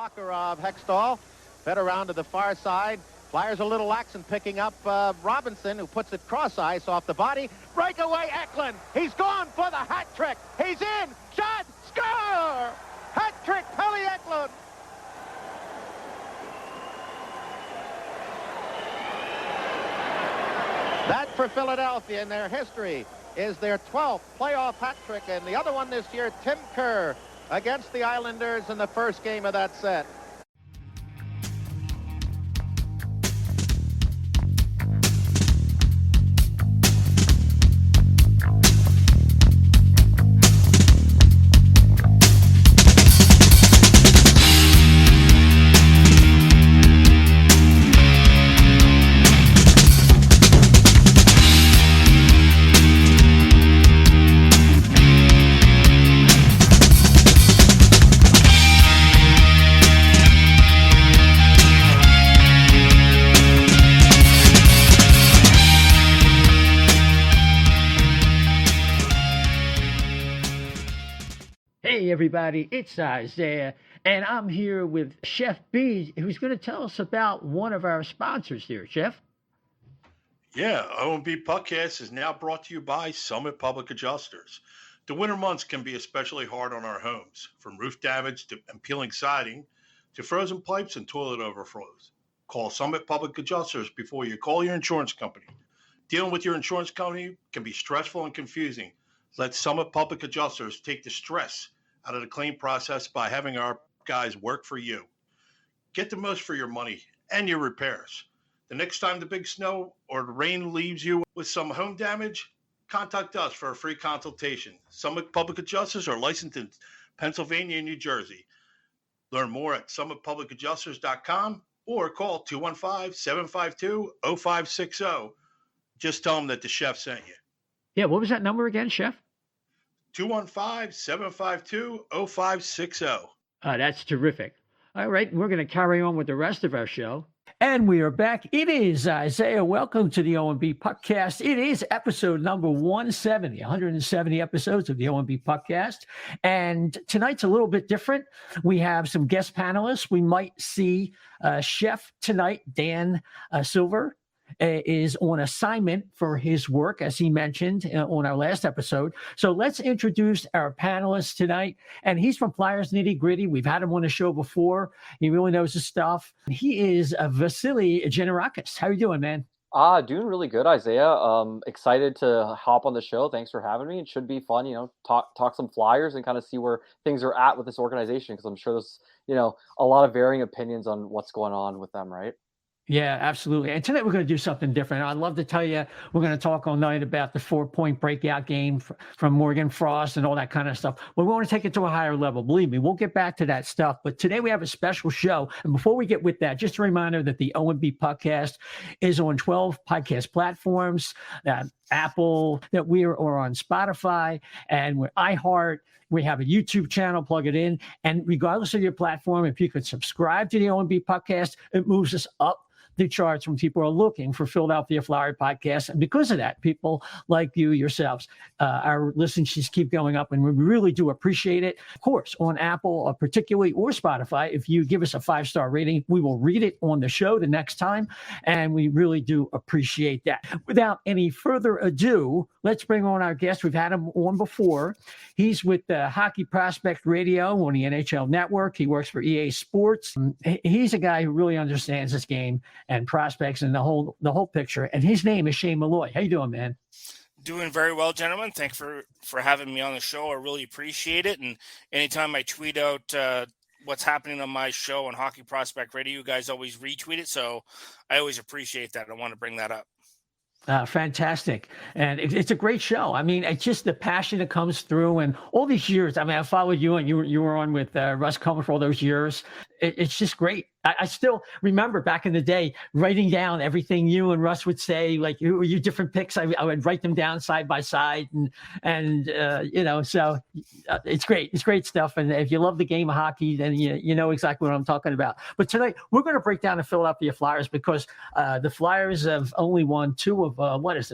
blocker of Hextall. Fed around to the far side. Flahr's a little lax in picking up Robinson, who puts it cross ice off the body. Breakaway Eklund. He's gone for the hat trick. He's in. Shot. Score. Hat trick, Pelle Eklund. That for Philadelphia in their history is their 12th playoff hat trick, and the other one this year, Tim Kerr against the Islanders in the first game of that set. Hey everybody, it's Isaiah, and I'm here with Chef B, who's going to tell us about one of our sponsors here. Chef? Yeah, O&B Puckcast is now brought to you by Summit Public Adjusters. The winter months can be especially hard on our homes, from roof damage and peeling siding to frozen pipes and toilet overflows. Call Summit Public Adjusters before you call your insurance company. Dealing with your insurance company can be stressful and confusing. Let Summit Public Adjusters take the stress out of the claim process by having our guys work for you. Get the most for your money and your repairs. The next time the big snow or the rain leaves you with some home damage, contact us for a free consultation. Summit Public Adjusters are licensed in Pennsylvania and New Jersey. Learn more at summitpublicadjusters.com or call 215-752-0560. Just tell them that the chef sent you. Yeah, what was that number again, Chef? 215-752-0560. That's terrific. All right, we're going to carry on with the rest of our show. And we are back. It is Isaiah. Welcome to the O&B Puckcast. It is episode number 170 episodes of the O&B Puckcast. And tonight's a little bit different. We have some guest panelists. We might see Chef tonight, Dan Silver, is on assignment for his work, as he mentioned on our last episode. So let's introduce our panelists tonight. And he's from Flyers Nitty Gritty. We've had him on the show before. He really knows his stuff. He is Vasili Gianarakos. How are you doing, man? Doing really good, Isaiah. Excited to hop on the show. Thanks for having me. It should be fun, talk some Flyers and kind of see where things are at with this organization, because I'm sure there's, a lot of varying opinions on what's going on with them, right? Yeah, absolutely. And tonight we're going to do something different. I'd love to tell you, we're going to talk all night about the 4-point breakout game from Morgan Frost and all that kind of stuff. But we want to take it to a higher level. Believe me, we'll get back to that stuff. But today we have a special show. And before we get with that, just a reminder that the O&B Puckcast is on 12 podcast platforms, Apple, that we are on Spotify, and we're iHeart. We have a YouTube channel, plug it in. And regardless of your platform, if you could subscribe to the O&B Puckcast, it moves us up the charts when people are looking for Philadelphia Flahr podcasts. And because of that, people like you yourselves, our listens just keep going up, and we really do appreciate it. Of course, on Apple, particularly, or Spotify, if you give us a 5-star rating, we will read it on the show the next time, and we really do appreciate that. Without any further ado, let's bring on our guest. We've had him on before. He's with Hockey Prospect Radio on the NHL Network. He works for EA Sports. He's a guy who really understands this game and prospects and the whole picture. And his name is Shane Malloy. How you doing, man? Doing very well, gentlemen. Thanks for having me on the show. I really appreciate it. And anytime I tweet out what's happening on my show on Hockey Prospect Radio, you guys always retweet it. So I always appreciate that. I want to bring that up. Fantastic. And it's a great show. I mean, it's just the passion that comes through, and all these years. I mean, I followed you, and you were on with Russ Comer for all those years. It's just great. I still remember back in the day writing down everything you and Russ would say, like your different picks. I would write them down side by side, and so it's great. It's great stuff. And if you love the game of hockey, then you know exactly what I'm talking about. But tonight we're going to break down the Philadelphia Flyers because the Flyers have only won 2 of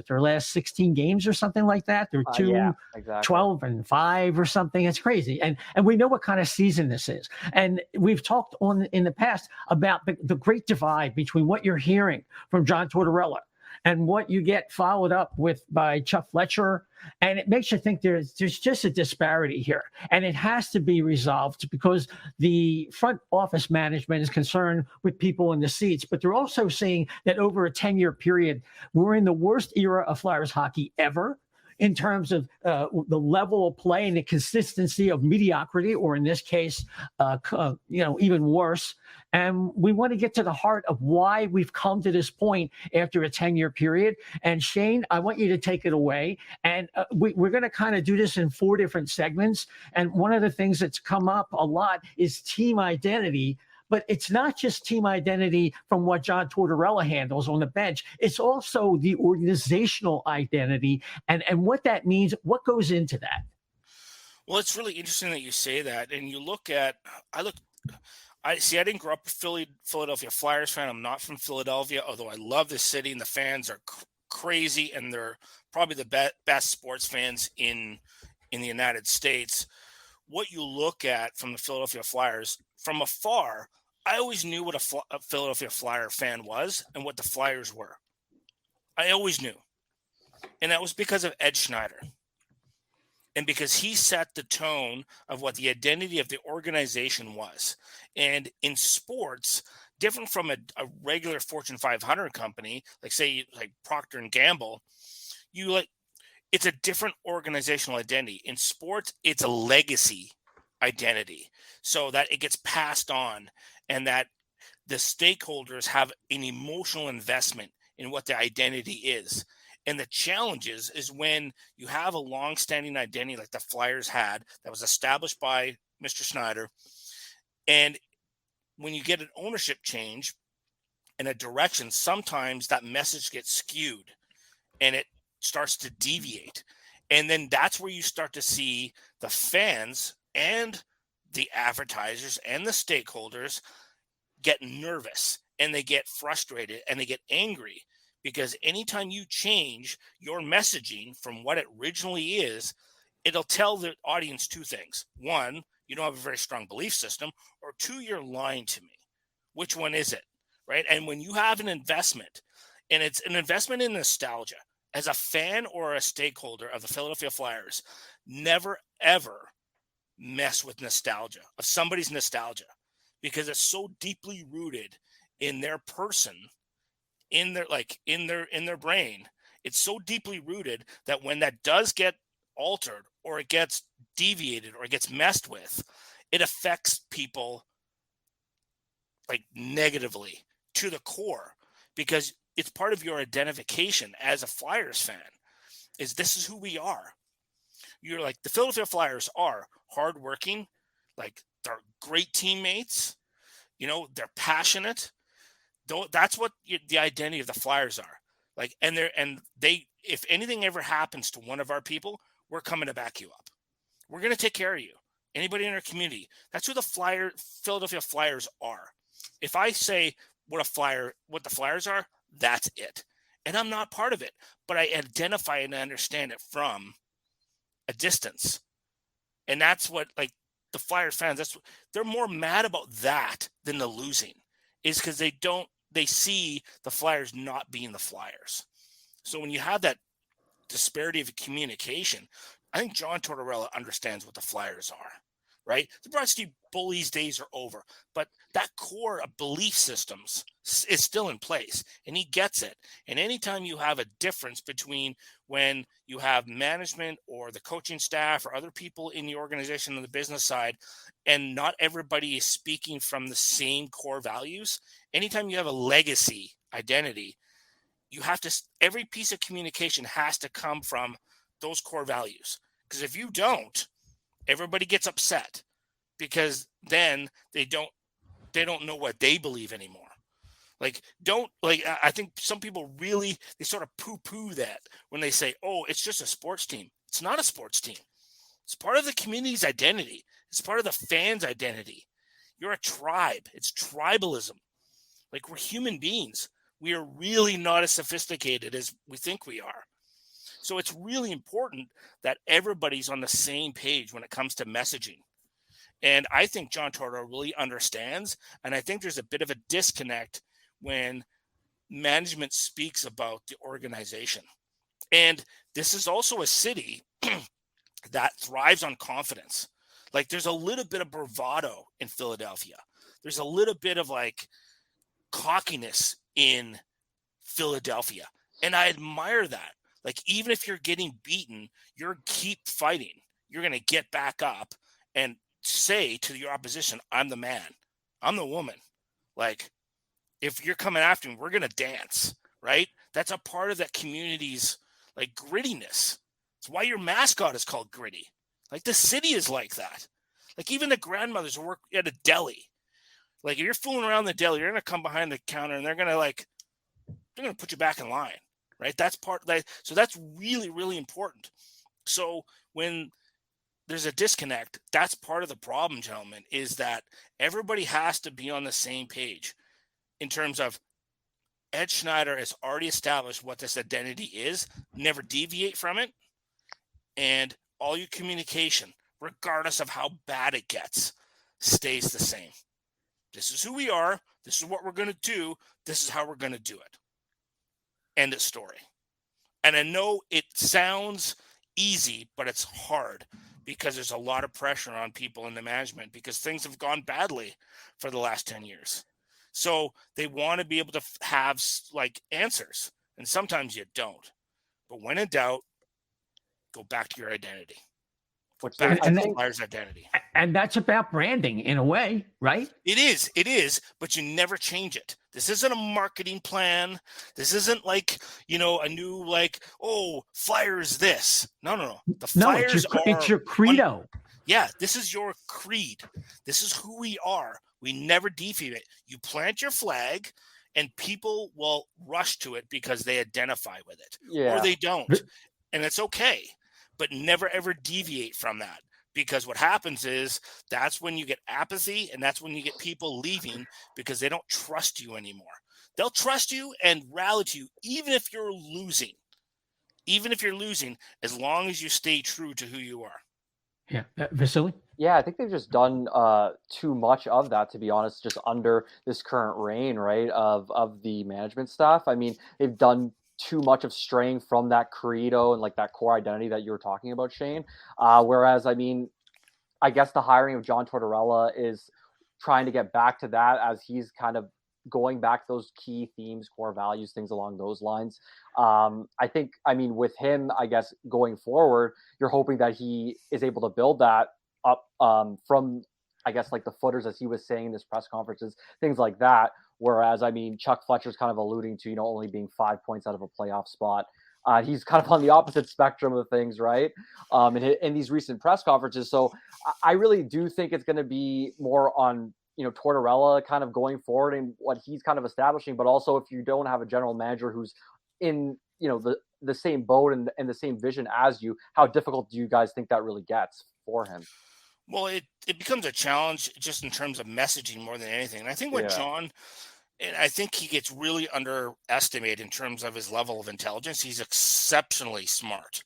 their last 16 games or something like that. They're 12-5 or something. It's crazy, and we know what kind of season this is. And we've talked in the past about the great divide between what you're hearing from John Tortorella and what you get followed up with by Chuck Fletcher. And it makes you think there's just a disparity here. And it has to be resolved because the front office management is concerned with people in the seats, but they're also seeing that over a 10-year period, we're in the worst era of Flyers hockey ever, in terms of the level of play and the consistency of mediocrity, or in this case, even worse. And we want to get to the heart of why we've come to this point after a 10-year period. And Shane, I want you to take it away. And we're going to kind of do this in 4 different segments. And one of the things that's come up a lot is team identity. But it's not just team identity from what John Tortorella handles on the bench. It's also the organizational identity and what that means, what goes into that. Well, it's really interesting that you say that. And you look at, I didn't grow up a Philadelphia Flyers fan. I'm not from Philadelphia, although I love the city and the fans are crazy. And they're probably the best sports fans in the United States. What you look at from the Philadelphia Flyers from afar, I always knew what a Philadelphia Flyer fan was and what the Flyers were. I always knew. And that was because of Ed Schneider. And because he set the tone of what the identity of the organization was. And in sports, different from a regular Fortune 500 company, like Procter & Gamble, it's a different organizational identity. In sports, it's a legacy identity so that it gets passed on and that the stakeholders have an emotional investment in what the identity is. And the challenge is when you have a long-standing identity like the Flyers had that was established by Mr. Schneider, and when you get an ownership change and a direction, sometimes that message gets skewed and it starts to deviate. And then that's where you start to see the fans and the advertisers and the stakeholders get nervous and they get frustrated and they get angry because anytime you change your messaging from what it originally is, it'll tell the audience 2 things. 1, you don't have a very strong belief system, or 2, you're lying to me. Which one is it? Right? And when you have an investment, and it's an investment in nostalgia, as a fan or a stakeholder of the Philadelphia Flyers, never, ever mess with nostalgia, of somebody's nostalgia, because it's so deeply rooted in their person, in their brain. It's so deeply rooted that when that does get altered or it gets deviated or it gets messed with, it affects people negatively to the core, because it's part of your identification as a Flyers fan. This is who we are. You're like, the Philadelphia Flyers are hardworking, they're great teammates, they're passionate. That's what the identity of the Flyers are. If anything ever happens to one of our people, we're coming to back you up. We're going to take care of you. Anybody in our community, that's who the Philadelphia Flyers are. If I say what the Flyers are, that's it. And I'm not part of it, but I identify and understand it from a distance. And that's what, the Flyers fans, they're more mad about that than the losing, is because they see the Flyers not being the Flyers. So when you have that disparity of communication, I think John Tortorella understands what the Flyers are, right? The Broad Street Bullies days are over, but that core of belief systems is still in place, and he gets it. And anytime you have a difference between when you have management or the coaching staff or other people in the organization on the business side, and not everybody is speaking from the same core values, anytime you have a legacy identity, every piece of communication has to come from those core values. Because if you don't, everybody gets upset, because then they don't they don't know what they believe anymore. Like, I think some people really, they sort of poo-poo that when they say, oh, it's just a sports team. It's not a sports team. It's part of the community's identity. It's part of the fans' identity. You're a tribe. It's tribalism. Like, we're human beings. We are really not as sophisticated as we think we are. So it's really important that everybody's on the same page when it comes to messaging. And I think John Tortorella really understands, and I think there's a bit of a disconnect when management speaks about the organization. And this is also a city that thrives on confidence. Like, there's a little bit of bravado in Philadelphia. There's a little bit of like cockiness in Philadelphia. And I admire that. Like, even if you're getting beaten, you're keep fighting. You're going to get back up and say to your opposition, I'm the man. I'm the woman. Like, if you're coming after me, we're going to dance, right? That's a part of that community's like grittiness. It's why your mascot is called Gritty. Like, the city is like that. Like, even the grandmothers who work at a deli. Like, if you're fooling around the deli, you're going to come behind the counter and they're going to put you back in line, right? That's part of that. So that's really, really important. So when there's a disconnect, that's part of the problem, gentlemen, is that everybody has to be on the same page in terms of Ed Schneider has already established what this identity is, never deviate from it. And all your communication, regardless of how bad it gets, stays the same. This is who we are. This is what we're going to do. This is how we're going to do it. End of story. And I know it sounds easy, but it's hard because there's a lot of pressure on people in the management because things have gone badly for the last 10 years. So they want to be able to have like answers, and sometimes you don't. But when in doubt, go back to your identity. Which Back to the think, Flyers' identity. And that's about branding in a way, right? It is, but you never change it. This isn't a marketing plan. This isn't like, a new like, oh, Flyers this. No. The Flyers it's your credo. This is your creed. This is who we are. We never deviate it. You plant your flag and people will rush to it because they identify with it. Or they don't. And it's okay. But never ever deviate from that. Because what happens is that's when you get apathy and that's when you get people leaving because they don't trust you anymore. They'll trust you and rally to you even if you're losing. Even if you're losing, as long as you stay true to who you are. Yeah. Vasili? Yeah, I think they've just done too much of that, to be honest, just under this current reign, right, of the management staff. I mean, they've done too much of straying from that credo and like that core identity that you were talking about, Shane. Whereas, I mean, I guess the hiring of John Tortorella is trying to get back to that as he's kind of going back to those key themes, core values, things along those lines. I think, I mean, with him, I guess going forward, you're hoping that he is able to build that up from, I guess, like the footers, as he was saying in his press conferences, things like that. Whereas, I mean, Chuck Fletcher's kind of alluding to, only being 5 points out of a playoff spot. He's kind of on the opposite spectrum of things, right? In these recent press conferences. So I really do think it's going to be more on, Tortorella kind of going forward and what he's kind of establishing. But also, if you don't have a general manager who's in, the same boat and the same vision as you, how difficult do you guys think that really gets for him? Well, it becomes a challenge just in terms of messaging more than anything. And I think what John, and I think he gets really underestimated in terms of his level of intelligence. He's exceptionally smart.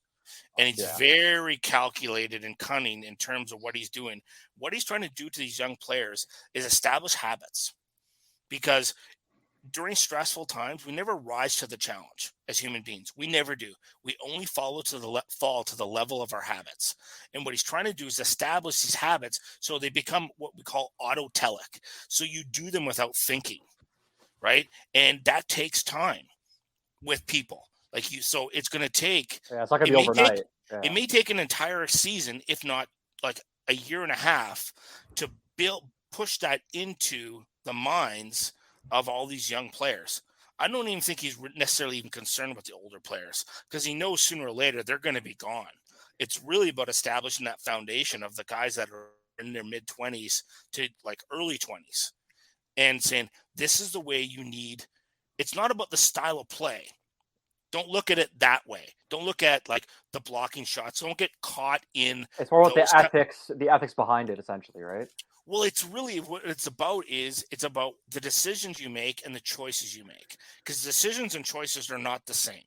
And he's very calculated and cunning in terms of what he's doing. What he's trying to do to these young players is establish habits. Because during stressful times, we never rise to the challenge as human beings. We never do. We only fall to the level of our habits. And what he's trying to do is establish these habits so they become what we call autotelic. So you do them without thinking, right? And that takes time with people. So it's going to take. Yeah, it's not going to be overnight. It may take an entire season, if not like a year and a half, to push that into the minds of all these young players. I don't even think he's necessarily even concerned with the older players because he knows sooner or later they're going to be gone. It's really about establishing that foundation of the guys that are in their mid-20s to like early 20s. and saying, this is the way you need. It's not about the style of play. Don't look at it that way. Don't look at like the blocking shots. Don't get caught in. It's more about the ethics behind it, essentially, right? Well, it's really what it's about it's about the decisions you make and the choices you make, because decisions and choices are not the same.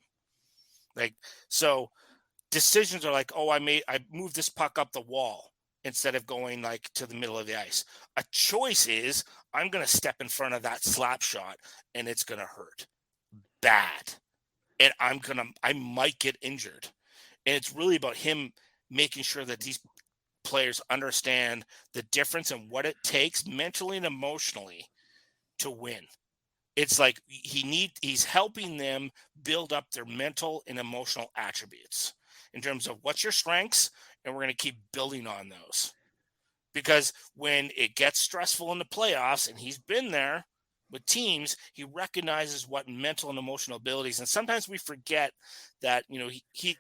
Like, so decisions are like, oh, I moved this puck up the wall instead of going like to the middle of the ice. A choice is I'm going to step in front of that slap shot and it's going to hurt bad. And I might get injured. And it's really about him making sure that these players understand the difference in what it takes mentally and emotionally to win. It's like he's helping them build up their mental and emotional attributes in terms of what's your strengths, and we're going to keep building on those. Because when it gets stressful in the playoffs, and he's been there with teams, he recognizes what mental and emotional abilities. And sometimes we forget that, he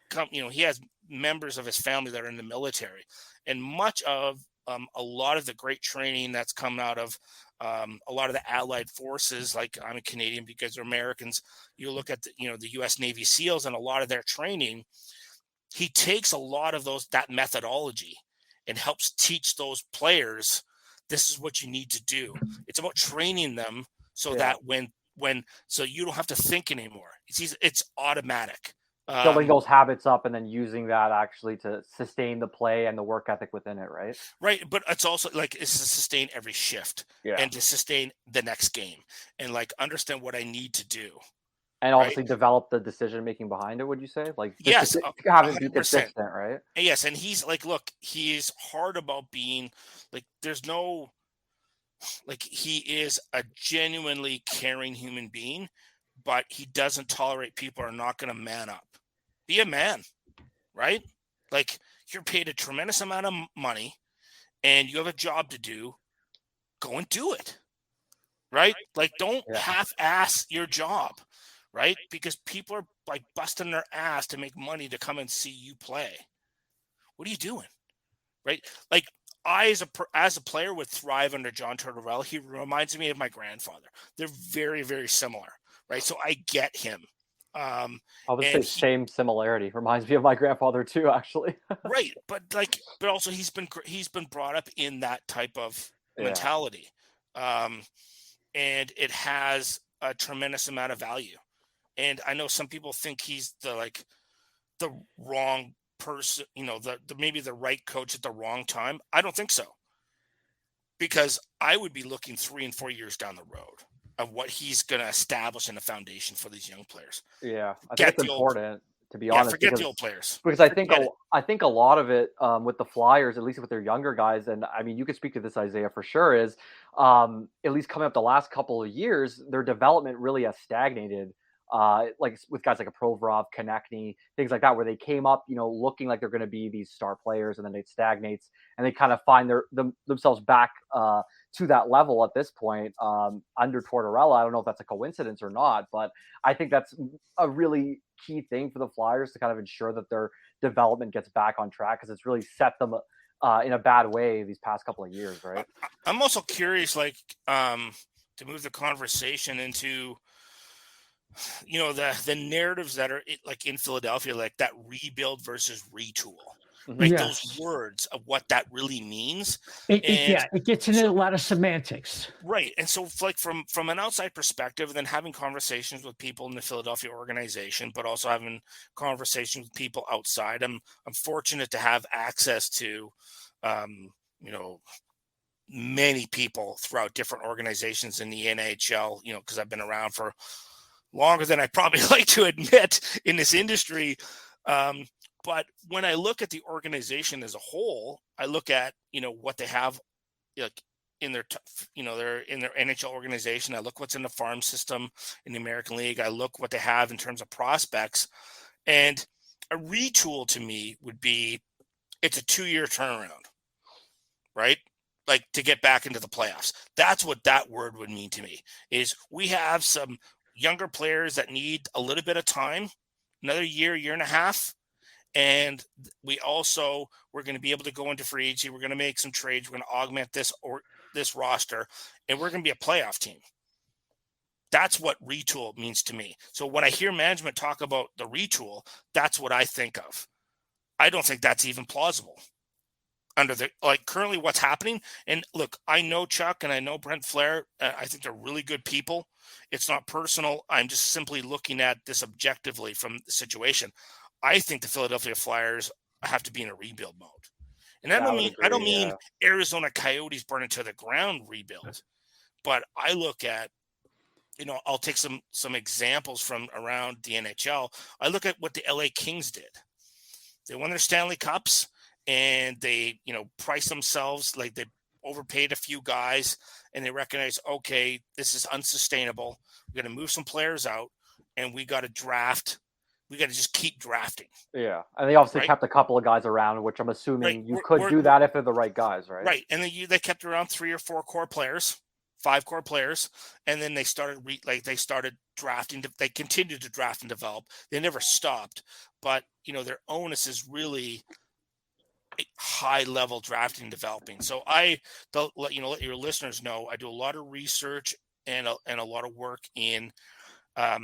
has members of his family that are in the military, and much of a lot of the great training that's come out of a lot of the allied forces, like I'm a Canadian because they're Americans. You look at the U.S. Navy SEALs and a lot of their training, he takes a lot of that methodology and helps teach those players, this is what you need to do. It's about training them so that so you don't have to think anymore. It's automatic. Building those habits up and then using that actually to sustain the play and the work ethic within it, right? Right, but it's also like it's to sustain every shift and to sustain the next game and like understand what I need to do. And obviously develop the decision making behind it, would you say? Like, yes, have it be consistent, right? Yes, and he's like, look, he's hard about being like, there's no, like, he is a genuinely caring human being, but he doesn't tolerate people who are not going to man up. Be a man, right? Like, you're paid a tremendous amount of money and you have a job to do. Go and do it, right? Like, don't half-ass your job. Right? Because people are like busting their ass to make money to come and see you play. What are you doing? Right? Like, I, as a player, would thrive under John Tortorella. He reminds me of my grandfather. They're very, very similar. Right? So I get him. I would say same similarity. Reminds me of my grandfather too, actually. Right. But also he's been brought up in that type of mentality. And it has a tremendous amount of value. And I know some people think he's the wrong person, maybe the right coach at the wrong time. I don't think so, because I would be looking 3 and 4 years down the road of what he's going to establish in a foundation for these young players. Yeah, I think it's important to be honest. Forget the old players, because I think a lot of it with the Flyers, at least with their younger guys, and I mean you could speak to this, Isaiah, for sure, is at least coming up the last couple of years, their development really has stagnated. Like with guys like a Provorov, Konechny, things like that, where they came up, looking like they're going to be these star players, and then it stagnates, and they kind of find themselves back to that level at this point under Tortorella. I don't know if that's a coincidence or not, but I think that's a really key thing for the Flyers to kind of ensure that their development gets back on track, because it's really set them in a bad way these past couple of years, right? I'm also curious, to move the conversation into the narratives that are like in Philadelphia, like that rebuild versus retool, right? Yes. Those words of what that really means. It gets into a lot of semantics. Right. And so like from an outside perspective, and then having conversations with people in the Philadelphia organization, but also having conversations with people outside, I'm fortunate to have access to, many people throughout different organizations in the NHL, because I've been around for longer than I probably like to admit in this industry. But when I look at the organization as a whole, I look at, what they have in their, they're in their NHL organization. I look what's in the farm system in the American League. I look what they have in terms of prospects, and a retool to me would be, it's a 2-year turnaround, right? Like to get back into the playoffs. That's what that word would mean to me, is we have some younger players that need a little bit of time, another year and a half. And we're going to be able to go into free agency. We're going to make some trades. We're going to augment this this roster, and we're going to be a playoff team. That's what retool means to me. So when I hear management talk about the retool, that's what I think of. I don't think that's even plausible under the, like, currently what's happening. And look, I know Chuck and I know Brent Flahr. I think they're really good people. It's not personal. I'm just simply looking at this objectively from the situation. I think the Philadelphia Flyers have to be in a rebuild mode. And I don't mean Arizona Coyotes burning to the ground rebuild, but I look at, I'll take some examples from around the NHL. I look at what the LA Kings did. They won their Stanley Cups, and they, priced themselves, like they overpaid a few guys, and they recognized, okay, this is unsustainable. We're going to move some players out, and we got to draft. We got to just keep drafting. Yeah, and they obviously kept a couple of guys around, which I'm assuming you could do that if they're the right guys, right? Right, and then they kept around 3 or 4 core players. 5 core players, and then they started drafting. They continued to draft and develop. They never stopped, but their onus is really high level drafting and developing. So let your listeners know, I do a lot of research and a lot of work in. I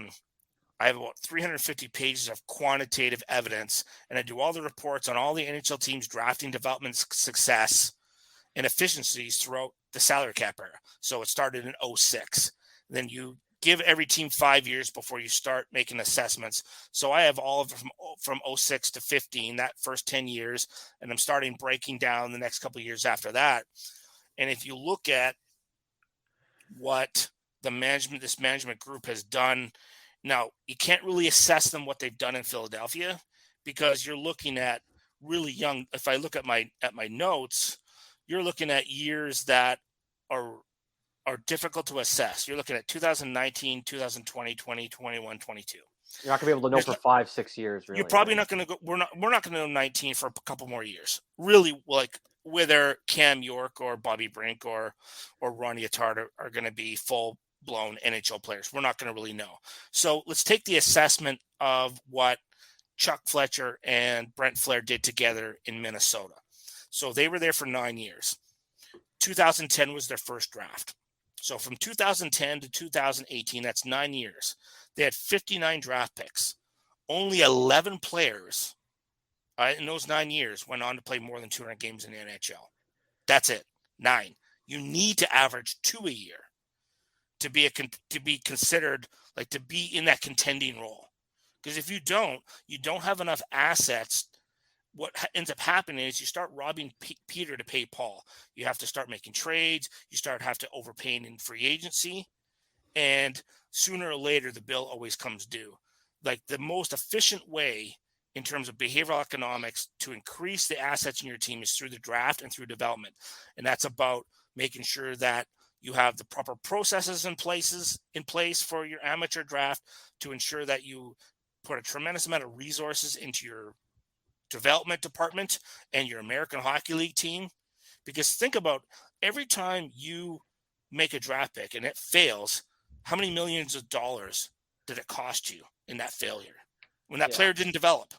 have about 350 pages of quantitative evidence, and I do all the reports on all the NHL teams' drafting, development, success, and efficiencies throughout the salary cap era. So it started in 2006. Then you give every team 5 years before you start making assessments. So I have all of it from 2006 to 15, that first 10 years, and I'm starting breaking down the next couple of years after that. And if you look at what this management group has done, now you can't really assess them what they've done in Philadelphia, because you're looking at really young. If I look at my notes, you're looking at years that are difficult to assess. You're looking at 2019, 2020, 2021, 22. You're not gonna be able to know for 5-6 years. Really, you're probably not going to go. We're not going to know 19 for a couple more years. Really, like whether Cam York or Bobby Brink or Ronnie Attard are going to be full blown NHL players. We're not going to really know. So let's take the assessment of what Chuck Fletcher and Brent Flahr did together in Minnesota. So they were there for 9 years. 2010 was their first draft. So from 2010 to 2018, that's 9 years. They had 59 draft picks. Only 11 players in those 9 years went on to play more than 200 games in the NHL. That's it. 9. You need to average 2 a year to be considered, like, to be in that contending role. Because if you don't have enough assets. What ends up happening is you start robbing Peter to pay Paul. You have to start making trades. You have to overpaying in free agency. And sooner or later, the bill always comes due. Like, the most efficient way in terms of behavioral economics to increase the assets in your team is through the draft and through development. And that's about making sure that you have the proper processes in place for your amateur draft to ensure that you put a tremendous amount of resources into your development department and your American Hockey League team. Because think about, every time you make a draft pick and it fails, how many millions of dollars did it cost you in that failure when that player didn't develop,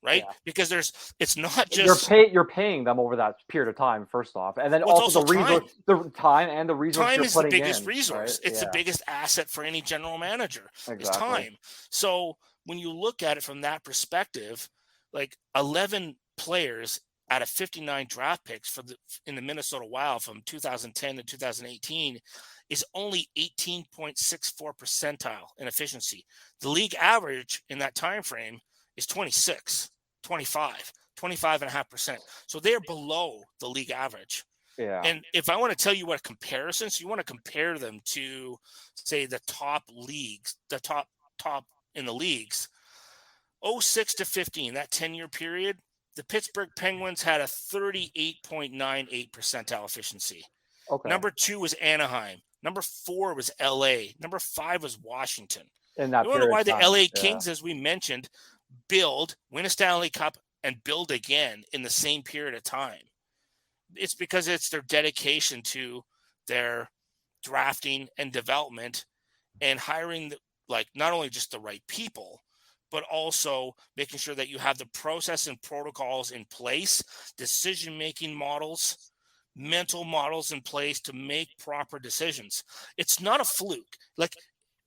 right? Yeah. Because it's not just you're paying them over that period of time, first off, and then also the time and the resource. Time is the biggest resource. Right? It's the biggest asset for any general manager. Exactly. Is time. So when you look at it from that perspective, like 11 players out of 59 draft picks in the Minnesota Wild from 2010 to 2018 is only 18.64 percentile in efficiency. The league average in that time frame is 25.5%. So they're below the league average. Yeah. And if I want to tell you what comparisons, you want to compare them to, say, the top leagues, the top in the leagues. 06 to 15, that 10-year period, the Pittsburgh Penguins had a 38.98 percentile efficiency. Okay. Number 2 was Anaheim. Number 4 was LA. Number 5 was Washington. In that you wonder why the LA Kings, as we mentioned, win a Stanley Cup and build again in the same period of time. It's because it's their dedication to their drafting and development and hiring, not only just the right people, but also making sure that you have the process and protocols in place, decision-making models, mental models in place to make proper decisions. It's not a fluke. Like,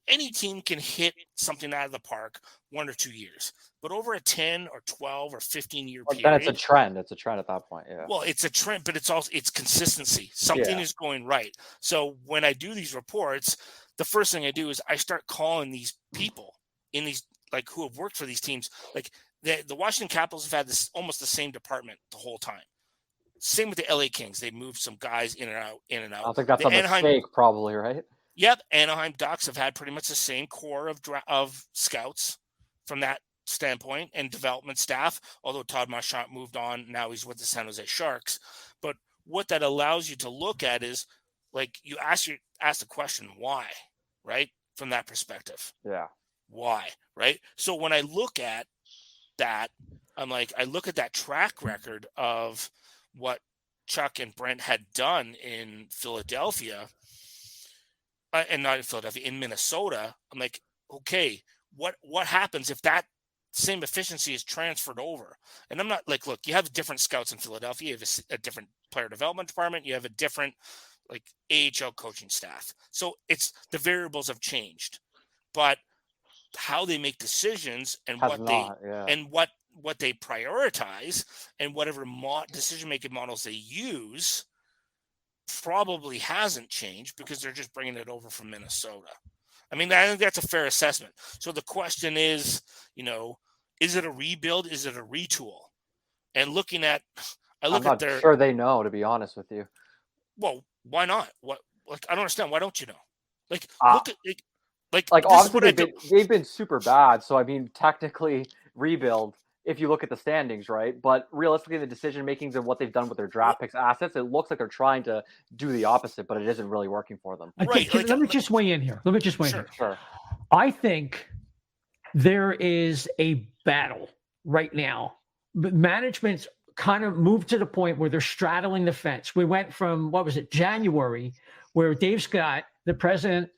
any team can hit something out of the park 1 or 2 years, but over a 10 or 12 or 15-year period. Then it's a trend. It's a trend at that point. Yeah. Well, it's a trend, but it's consistency. Something is going right. So when I do these reports, the first thing I do is I start calling these people in these, like, who have worked for these teams. Like, the Washington Capitals have had this almost the same department the whole time. Same with the LA Kings. They moved some guys in and out. I think that's a mistake, probably, right? Yep. Anaheim Ducks have had pretty much the same core of scouts from that standpoint and development staff, although Todd Marchant moved on. Now he's with the San Jose Sharks. But what that allows you to look at is, like, you ask the question, why, right? From that perspective. Yeah. Why, right? So when I look at that, I'm like, I look at that track record of what Chuck and Brent had done in Philadelphia, and not in Philadelphia, in Minnesota. I'm like, okay, what happens if that same efficiency is transferred over? And I'm not like, look, you have different scouts in Philadelphia. You have a different player development department. You have a different, like, AHL coaching staff. So it's the variables have changed, but how they make decisions and what they prioritize and whatever decision-making models they use probably hasn't changed, because they're just bringing it over from Minnesota. I mean, I think that's a fair assessment. So the question is, is it a rebuild? Is it a retool? And I'm not sure they know, to be honest with you. Well, why not? What? Like, I don't understand. Why don't you know? Like, look at like obviously they've been super bad. So I mean, technically rebuild if you look at the standings, right? But realistically, the decision makings and what they've done with their draft picks assets, it looks like they're trying to do the opposite, but it isn't really working for them. Right. Let me just weigh in here. Sure. I think there is a battle right now. Management's kind of moved to the point where they're straddling the fence. We went from, January, where Dave Scott, the president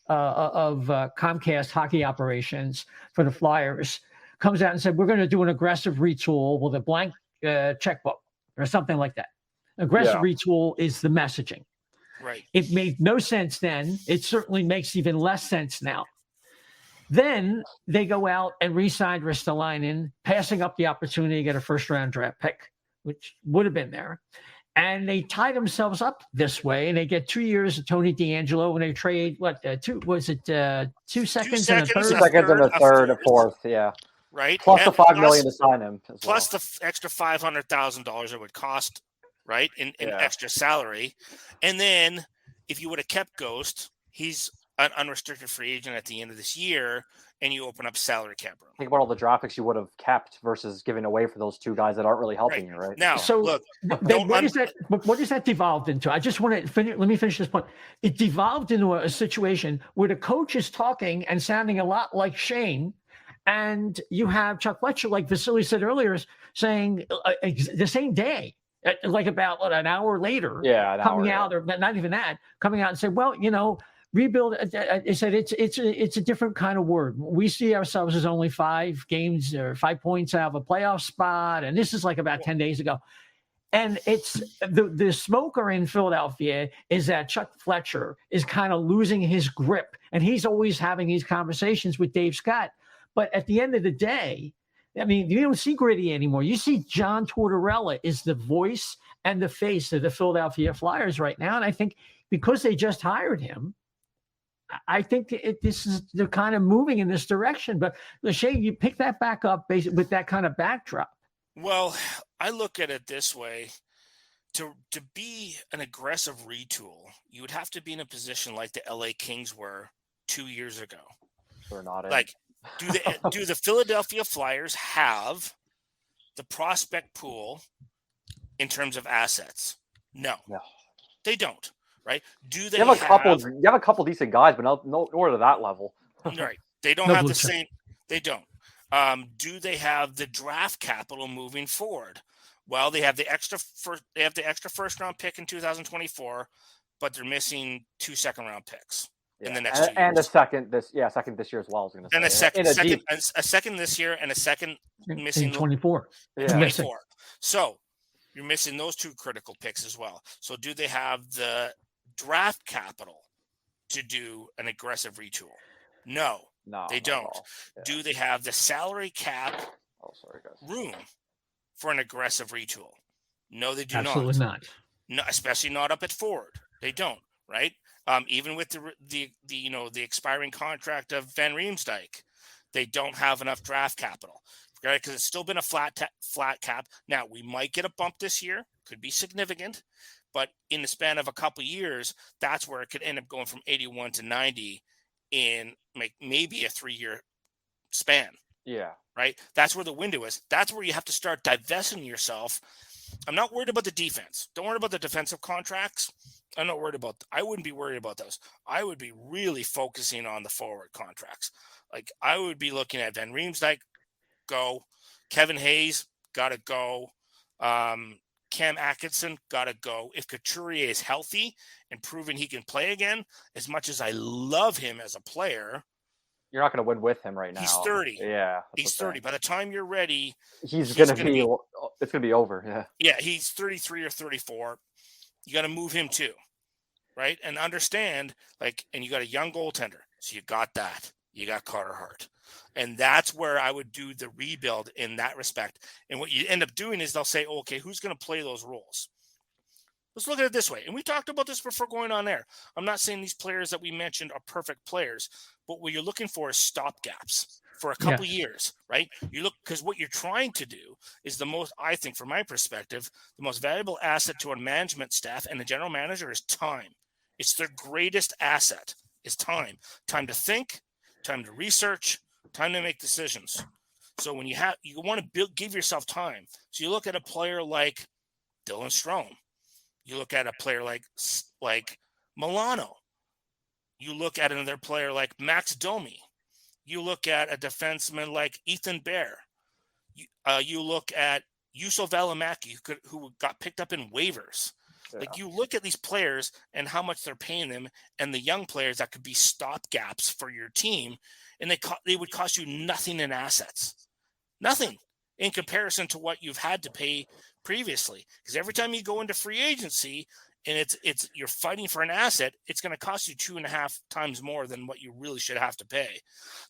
of Comcast hockey operations for the Flyers, comes out and said, we're going to do an aggressive retool with a blank checkbook or something like that. Aggressive retool is the messaging. Right. It made no sense then. It certainly makes even less sense now. Then they go out and re-signed Ristolainen, passing up the opportunity to get a first-round draft pick, which would have been there. And they tie themselves up this way, and they get 2 years of Tony DeAngelo, and they trade, 2 seconds, 2 seconds and a third? 2 seconds and a third, a fourth, yeah. Right. Plus the $5 million to sign him. Plus the extra $500,000 it would cost, right, in extra salary. And then if you would have kept Ghost, he's an unrestricted free agent at the end of this year, and you open up salary cap room. Think about all the draft picks you would have kept versus giving away for those two guys that aren't really helping you, right? Now, so look, what is that devolved into? I just want to finish. Let me finish this point. It devolved into a situation where the coach is talking and sounding a lot like Shane, and you have Chuck Fletcher, like Vasili said earlier, saying the same day, like about an hour later, coming out, or not even that, coming out and say, well, rebuild. I said it's a different kind of word. We see ourselves as only 5 games or 5 points out of a playoff spot, and this is like about 10 days ago. And it's the smoker in Philadelphia is that Chuck Fletcher is kind of losing his grip, and he's always having these conversations with Dave Scott. But at the end of the day, I mean, you don't see Gritty anymore. You see John Tortorella is the voice and the face of the Philadelphia Flyers right now. And I think because they just hired him, I think they're kind of moving in this direction. But Shane, you pick that back up with that kind of backdrop. Well, I look at it this way. To be an aggressive retool, you would have to be in a position like the LA Kings were 2 years ago. We're not in. Like, do the Philadelphia Flyers have the prospect pool in terms of assets? No, they don't. Right? Do they have a couple? You have a couple decent guys, but nowhere to that level. Right? They don't have the same. They don't. Do they have the draft capital moving forward? Well, they have the extra first round pick in 2024, but they're missing 2 second-round picks. In the next 2 years. And a second this year as well. I was going to say. And a second this year, and a second missing in 24. Yeah. 24. So You're missing those two critical picks as well. So do they have the draft capital to do an aggressive retool? No, they don't. Yeah. Do they have the salary cap room for an aggressive retool? No, they do Absolutely not. No, especially not up at forward. They don't, right? Even with the expiring contract of Van Riemsdyk, they don't have enough draft capital, right? Because it's still been a flat cap. Now, we might get a bump this year. Could be significant. But in the span of a couple of years, that's where it could end up going from 81 to 90 in maybe a 3-year span. Yeah. Right? That's where the window is. That's where you have to start divesting yourself. I'm not worried about the defense. Don't worry about the defensive contracts. I'm not worried about – I wouldn't be worried about those. I would be really focusing on the forward contracts. Like, I would be looking at Van Riemsdyk, go. Kevin Hayes, got to go. Cam Atkinson, got to go. If Couturier is healthy and proven he can play again, as much as I love him as a player – you're not going to win with him right now. He's 30. Yeah. He's 30. By the time you're ready, it's going to be over. Yeah. Yeah. He's 33 or 34. You got to move him too. Right. And understand, and you got a young goaltender. So you got that. You got Carter Hart. And that's where I would do the rebuild in that respect. And what you end up doing is they'll say, okay, who's going to play those roles? Let's look at it this way. And we talked about this before going on air. I'm not saying these players that we mentioned are perfect players, but what you're looking for is stopgaps for a couple years, right? Because what you're trying to do is I think from my perspective, the most valuable asset to a management staff and a general manager is time. It's their greatest asset is time. Time to think, time to research, time to make decisions. So when you want to give yourself time. So you look at a player like Dylan Strome. You look at a player like Milano. You look at another player like Max Domi. You look at a defenseman like Ethan Bear. You look at Juuso Välimäki, who got picked up in waivers. Yeah. You look at these players and how much they're paying them, and the young players that could be stopgaps for your team, and they would cost you nothing in assets, nothing in comparison to what you've had to pay previously. Because every time you go into free agency and it's you're fighting for an asset, it's going to cost you 2.5 times more than what you really should have to pay.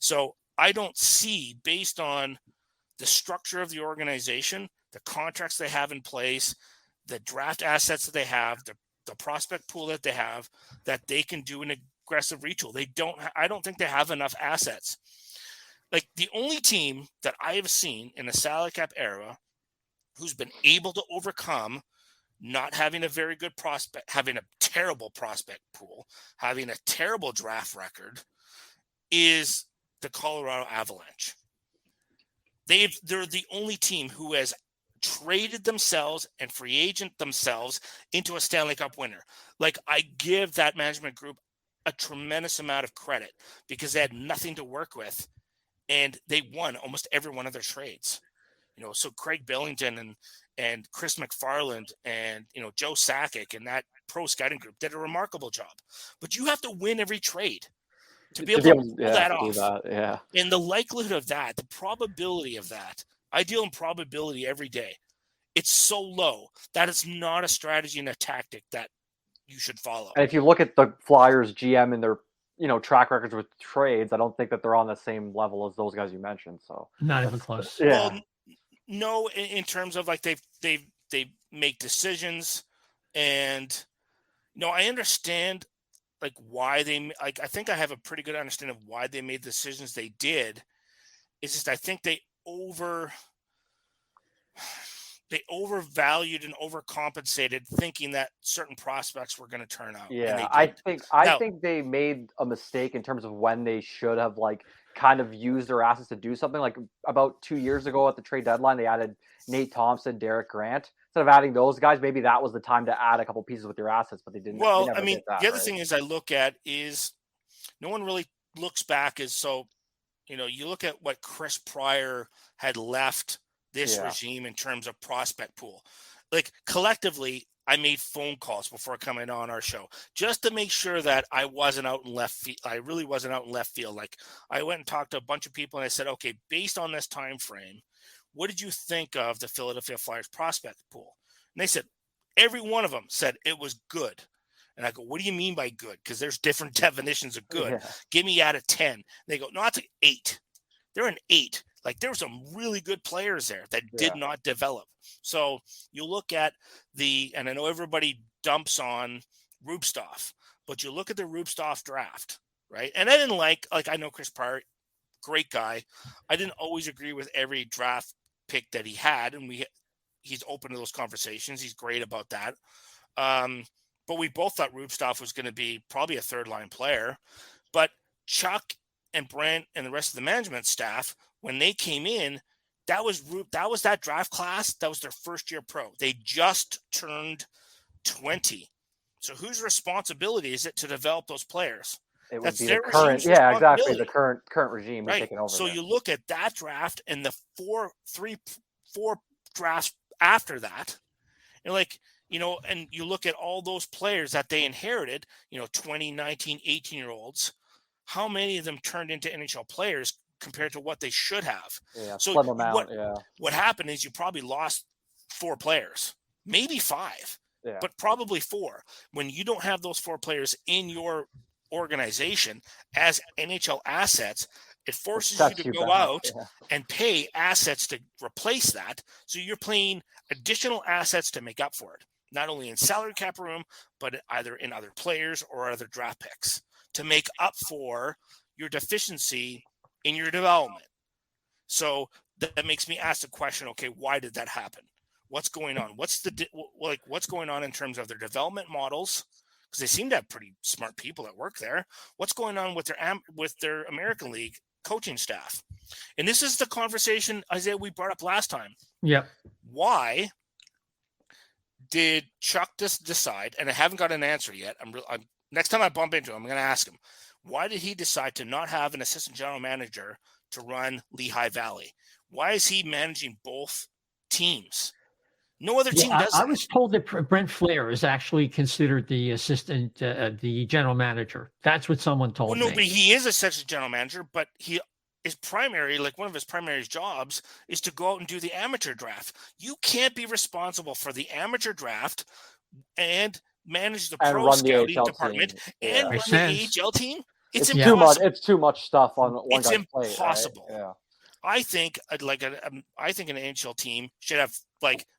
So I don't see, based on the structure of the organization, the contracts they have in place, the draft assets that they have, the prospect pool that they have, that they can do an aggressive retool. I don't think they have enough assets. The only team that I have seen in the salary cap era who's been able to overcome not having a very good prospect, having a terrible prospect pool, having a terrible draft record, is the Colorado Avalanche. They're the only team who has traded themselves and free agent themselves into a Stanley Cup winner. I give that management group a tremendous amount of credit because they had nothing to work with, and they won almost every one of their trades. So Craig Billington and Chris McFarland and, Joe Sakic and that pro scouting group did a remarkable job. But you have to win every trade to be able to pull that off. And the likelihood of that, the probability of that, I deal in probability every day. It's so low that it's not a strategy and a tactic that you should follow. And if you look at the Flyers GM and their track records with trades, I don't think that they're on the same level as those guys you mentioned. So not even close. Yeah. Well, no, in terms of they make decisions, and I understand why they I think I have a pretty good understanding of why they made the decisions they did. It's just I think they overvalued and overcompensated, thinking that certain prospects were going to turn out. Yeah, I think they made a mistake in terms of when they should have kind of used their assets to do something. About 2 years ago at the trade deadline, they added Nate Thompson, Derek Grant. Instead of adding those guys, maybe that was the time to add a couple pieces with your assets, but they didn't. Well, the other thing is I look at is no one really looks back you look at what Chris Pryor had left this regime in terms of prospect pool. Collectively, I made phone calls before coming on our show just to make sure that I wasn't out in left field. I really wasn't out in left field. I went and talked to a bunch of people and I said, okay, based on this time frame, what did you think of the Philadelphia Flyers prospect pool? And they said, every one of them said it was good. And I go, what do you mean by good? Because there's different definitions of good. Yeah. Give me out of 10. They go, no, that's an 8. They're an 8. Like, there were some really good players there that did not develop. So you look at and I know everybody dumps on Rubstoff, but you look at the Rubstoff draft, right? And I didn't like I know Chris Pryor, great guy. I didn't always agree with every draft pick that he had, and he's open to those conversations. He's great about that. But we both thought Rubstoff was going to be probably a third-line player. But Chuck and Brent and the rest of the management staff, when they came in, that was that draft class. That was their first year pro. They just turned 20. So whose responsibility is it to develop those players? It would That's be their the current, regime's responsibility. exactly. The current regime is Right. taking over. So there. you look at that draft and the four drafts after that, and and you look at all those players that they inherited, 20, 19, 18-year-olds, how many of them turned into NHL players compared to what they should have? Yeah, so slim amount, what happened is you probably lost 4 players, maybe 5, but probably 4. When you don't have those 4 players in your organization as NHL assets, it forces you to go out and pay assets to replace that. So you're paying additional assets to make up for it, not only in salary cap room, but either in other players or other draft picks to make up for your deficiency in your development. So that makes me ask the question, okay, why did that happen? What's going on? What's going on in terms of their development models? Because they seem to have pretty smart people that work there. What's going on with their American League coaching staff? And this is the conversation, Isaiah, we brought up last time. Yep. Why did Chuck just decide, and I haven't got an answer yet. Next time I bump into him, I'm going to ask him, why did he decide to not have an assistant general manager to run Lehigh Valley? Why is he managing both teams? No other team does I that. was told that Brent Flahr is actually considered the assistant, the general manager. That's what someone told me. No, but he is assistant general manager, but one of his primary jobs is to go out and do the amateur draft. You can't be responsible for the amateur draft and manage the pro scouting department and run the AHL team. It's too much. It's too much stuff on one guy's plate. It's impossible. Right? Yeah. I think an NHL team should have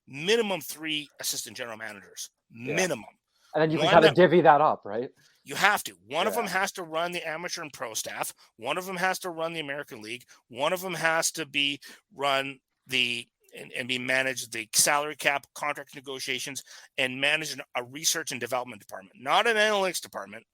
minimum 3 assistant general managers, minimum. And then you can kind of divvy that up, right? You have to. One of them has to run the amateur and pro staff. One of them has to run the American League. One of them has to be run and be managed the salary cap, contract negotiations, and manage a research and development department, not an analytics department.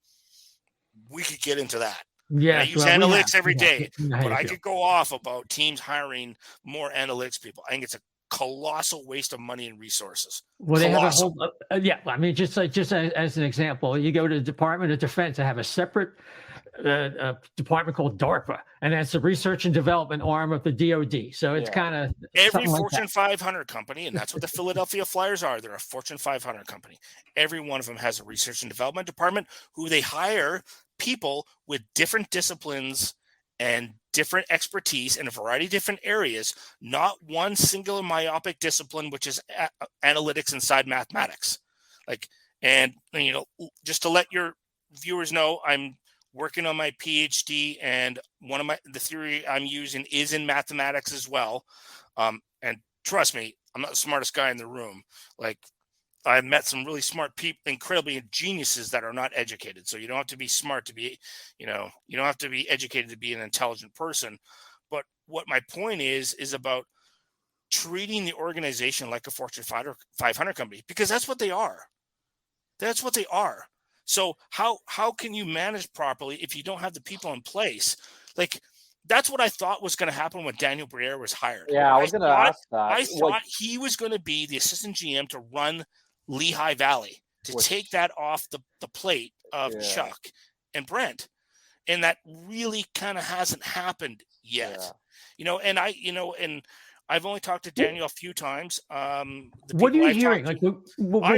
We could get into that. Yeah, I use analytics every day, but I could go off about teams hiring more analytics people. I think it's a colossal waste of money and resources. Well, they have a whole, I mean, just as an example, you go to the Department of Defense, they have a separate department called DARPA, and that's the research and development arm of the DoD. So it's kind of every Fortune 500 company, and that's what the Philadelphia Flyers are. They're a Fortune 500 company. Every one of them has a research and development department who they hire people with different disciplines and different expertise in a variety of different areas, not one singular myopic discipline, which is analytics inside mathematics. Just to let your viewers know, I'm working on my PhD, and the theory I'm using is in mathematics as well. And trust me, I'm not the smartest guy in the room. I've met some really smart people, incredibly geniuses that are not educated. So you don't have to be smart to be, you don't have to be educated to be an intelligent person. But what my point is about treating the organization like a Fortune 500 company, because that's what they are. That's what they are. So how can you manage properly if you don't have the people in place? That's what I thought was going to happen when Daniel Briere was hired. Yeah, I was going to ask that. I thought he was going to be the assistant GM to run Lehigh Valley, to take that off the plate of Chuck and Brent. And that really kind of hasn't happened yet. And I've only talked to Daniel a few times. What are you hearing? I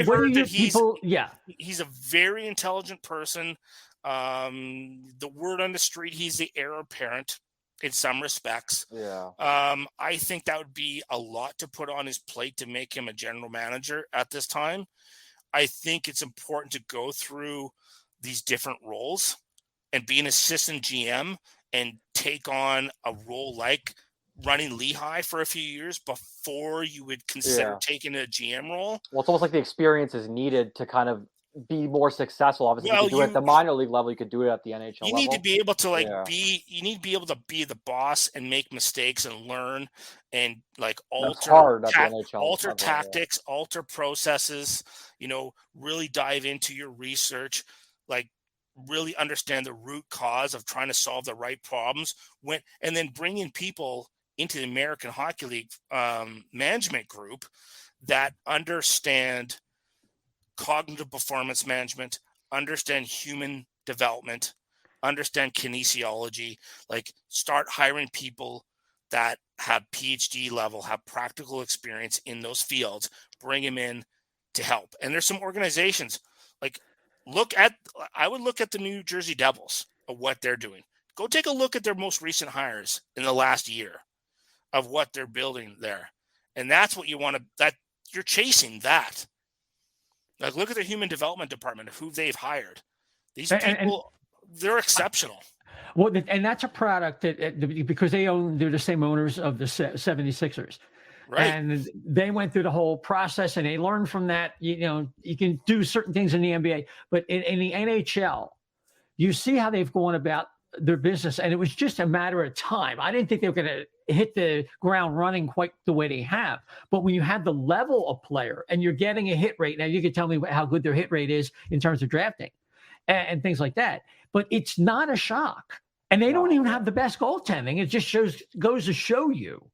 heard that he's a very intelligent person. The word on the street, he's the heir apparent. in some respects. Yeah. I think that would be a lot to put on his plate to make him a general manager at this time. I think it's important to go through these different roles and be an assistant GM and take on a role like running Lehigh for a few years before you would consider taking a GM role. Well, it's almost like the experience is needed to kind of be more successful. Obviously, Well, you could do it at the minor league level. You could do it at the NHL level. You need to be able to you need to be able to be the boss and make mistakes and learn and like alter tactics, alter processes, really dive into your research, like really understand the root cause of trying to solve the right problems and then bring in people into the American Hockey League management group that understand cognitive performance management, understand human development, understand kinesiology, like start hiring people that have PhD level, have practical experience in those fields, bring them in to help. And there's some organizations like I would look at the New Jersey Devils of what they're doing. Go take a look at their most recent hires in the last year of what they're building there. And that's what you want that you're chasing that. Like, look at the human development department of who they've hired. These people, they're exceptional. Well, and that's a product that because they're the same owners of the 76ers. Right. And they went through the whole process and they learned from that. You can do certain things in the NBA, but in the NHL, you see how they've gone about their business. And it was just a matter of time. I didn't think they were going to hit the ground running quite the way they have. But when you have the level of player and you're getting a hit rate, now you can tell me how good their hit rate is in terms of drafting and things like that. But it's not a shock. And they don't even have the best goaltending. It just goes to show you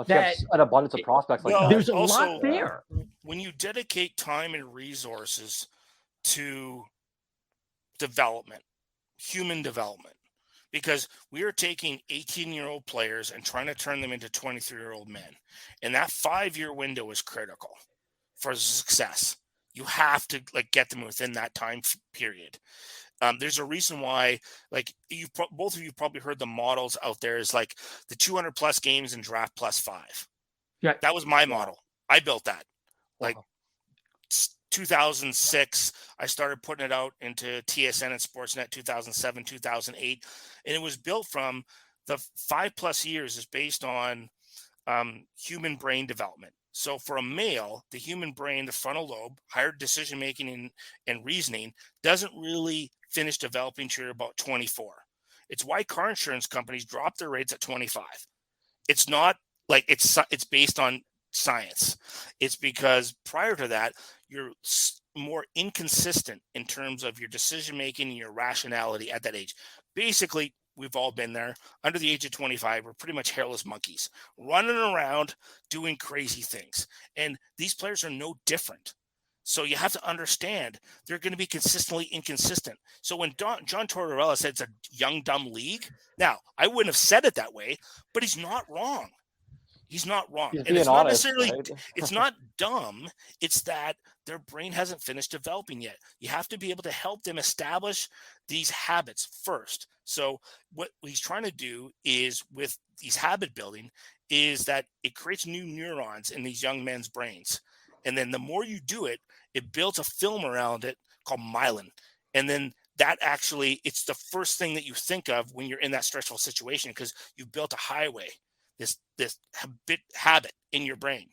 that an abundance of prospects like that. There's a lot there. When you dedicate time and resources to development, human development, because we are taking 18-year-old players and trying to turn them into 23-year-old men. And that 5-year window is critical for success. You have to get them within that time period. There's a reason why, both of you probably heard the models out there is like the 200 plus games and draft plus 5. Yeah. That was my model. I built that. 2006, I started putting it out into TSN and Sportsnet 2007, 2008. And it was built from the 5+ years is based on human brain development. So for a male, the human brain, the frontal lobe, higher decision-making and reasoning, doesn't really finish developing till you're about 24. It's why car insurance companies drop their rates at 25. It's not like it's based on science. It's because prior to that, you're more inconsistent in terms of your decision-making and your rationality at that age. Basically, we've all been there. Under the age of 25, we're pretty much hairless monkeys, running around doing crazy things. And these players are no different. So you have to understand they're going to be consistently inconsistent. So when John Tortorella said it's a young, dumb league, now, I wouldn't have said it that way, but he's not wrong. He's not wrong. And it's not necessarily, right? It's not dumb. It's that their brain hasn't finished developing yet. You have to be able to help them establish these habits first. So what he's trying to do is with these habit building is that it creates new neurons in these young men's brains. And then the more you do it, it builds a film around it called myelin. And then that actually, it's the first thing that you think of when you're in that stressful situation because you've built a highway. This habit in your brain.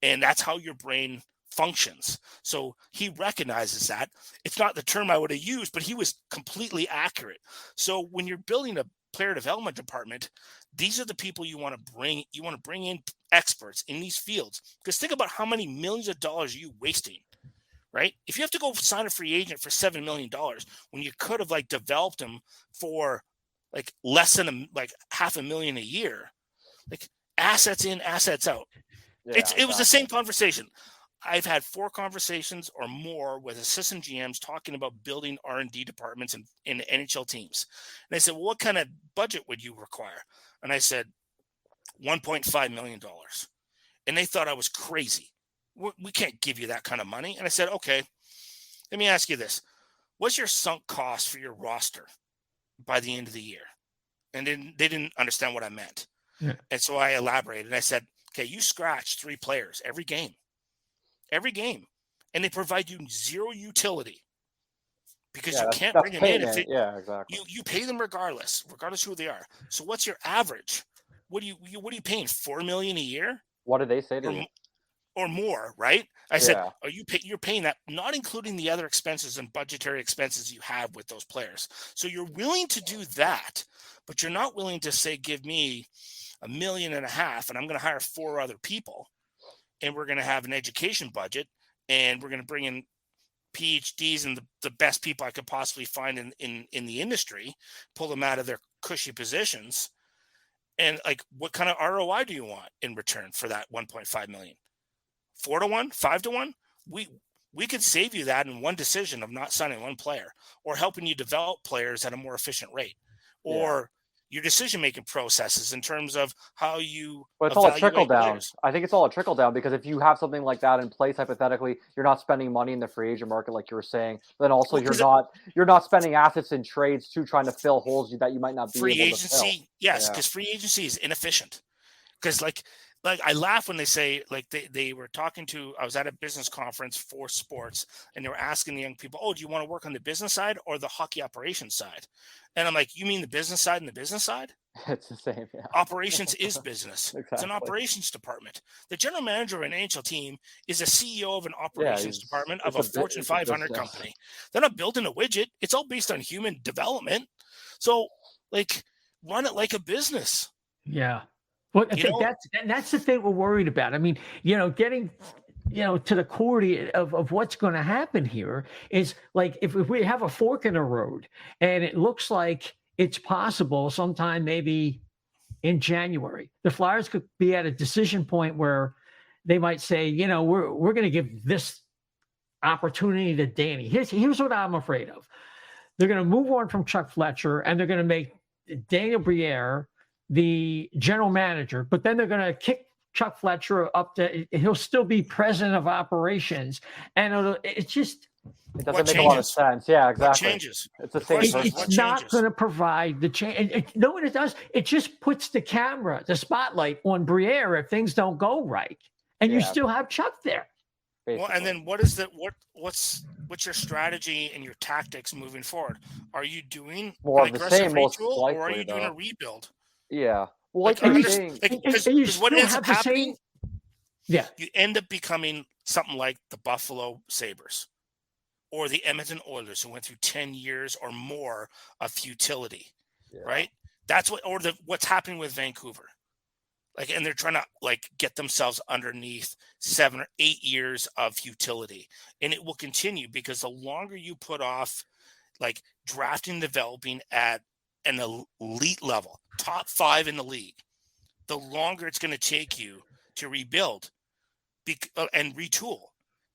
And that's how your brain functions. So he recognizes that. It's not the term I would have used, but he was completely accurate. So when you're building a player development department, these are the people you want to bring. You want to bring in experts in these fields. Because think about how many millions of dollars are you wasting, right? If you have to go sign a free agent for $7 million when you could have developed them for less than $500,000 a year, assets in, assets out. Yeah, it was the same conversation. I've had 4 conversations or more with assistant GMs talking about building R&D departments in NHL teams. And they said, well, what kind of budget would you require? And I said, $1.5 million. And they thought I was crazy. We can't give you that kind of money. And I said, okay, let me ask you this. What's your sunk cost for your roster by the end of the year? And then they didn't understand what I meant. Yeah. And so I elaborated. I said, okay, you scratch 3 players every game, and they provide you zero utility because you can't bring them in. Exactly. You pay them regardless who they are. So what's your average? What are you paying? $4 million a year? What did they say to you? Or more, right? I said, you're paying that, not including the other expenses and budgetary expenses you have with those players. So you're willing to do that, but you're not willing to say, give me $1.5 million, and I'm going to hire 4 other people, and we're going to have an education budget, and we're going to bring in PhDs and the best people I could possibly find in the industry, pull them out of their cushy positions. And like, what kind of ROI do you want in return for that 1.5 million? 4-to-1, 5-to-1? We could save you that in one decision of not signing one player, or helping you develop players at a more efficient rate, or your decision-making processes in terms of how you. But it's all a trickle down. Players. I think it's all a trickle down, because if you have something like that in place, hypothetically, you're not spending money in the free agent market like you were saying. Then also you're not spending assets in trades too, trying to fill holes that you might not be able to fill. Yes, because free agency is inefficient. Because like I laugh when they say, like, they were talking to, I was at a business conference for sports, and they were asking the young people, oh, do you want to work on the business side or the hockey operations side? And I'm like, you mean the business side and the business side? It's the same. Yeah. Operations is business. Exactly. It's an operations department. The general manager of an NHL team is a CEO of an operations department of a Fortune 500 company. They're not building a widget. It's all based on human development. So, like, run it like a business. Yeah. Well, that's the thing we're worried about. I mean, getting, to the core of what's going to happen here is, like, if we have a fork in the road, and it looks like it's possible sometime maybe in January, the Flyers could be at a decision point where they might say, we're going to give this opportunity to Danny. Here's what I'm afraid of. They're going to move on from Chuck Fletcher, and they're going to make Daniel Briere the general manager, but then they're going to kick Chuck Fletcher up to, he'll still be president of operations. And it doesn't make a lot of sense. Yeah, exactly. What changes? It's the same person. It's not going to provide the change. No, what it does, it just puts the spotlight on Briere if things don't go right. And you still have Chuck there. Basically. Well, and then what's your strategy and your tactics moving forward? Are you doing more an of the same, most retool, likely, or are you doing a rebuild? Yeah. Well, because what ends up happening, you end up becoming something like the Buffalo Sabres or the Edmonton Oilers, who went through 10 years or more of futility, right? That's what's happening with Vancouver. Like, and they're trying to, like, get themselves underneath 7 or 8 years of futility. And it will continue, because the longer you put off, like, drafting and developing at an elite level, top 5 in the league, the longer it's going to take you to rebuild and retool,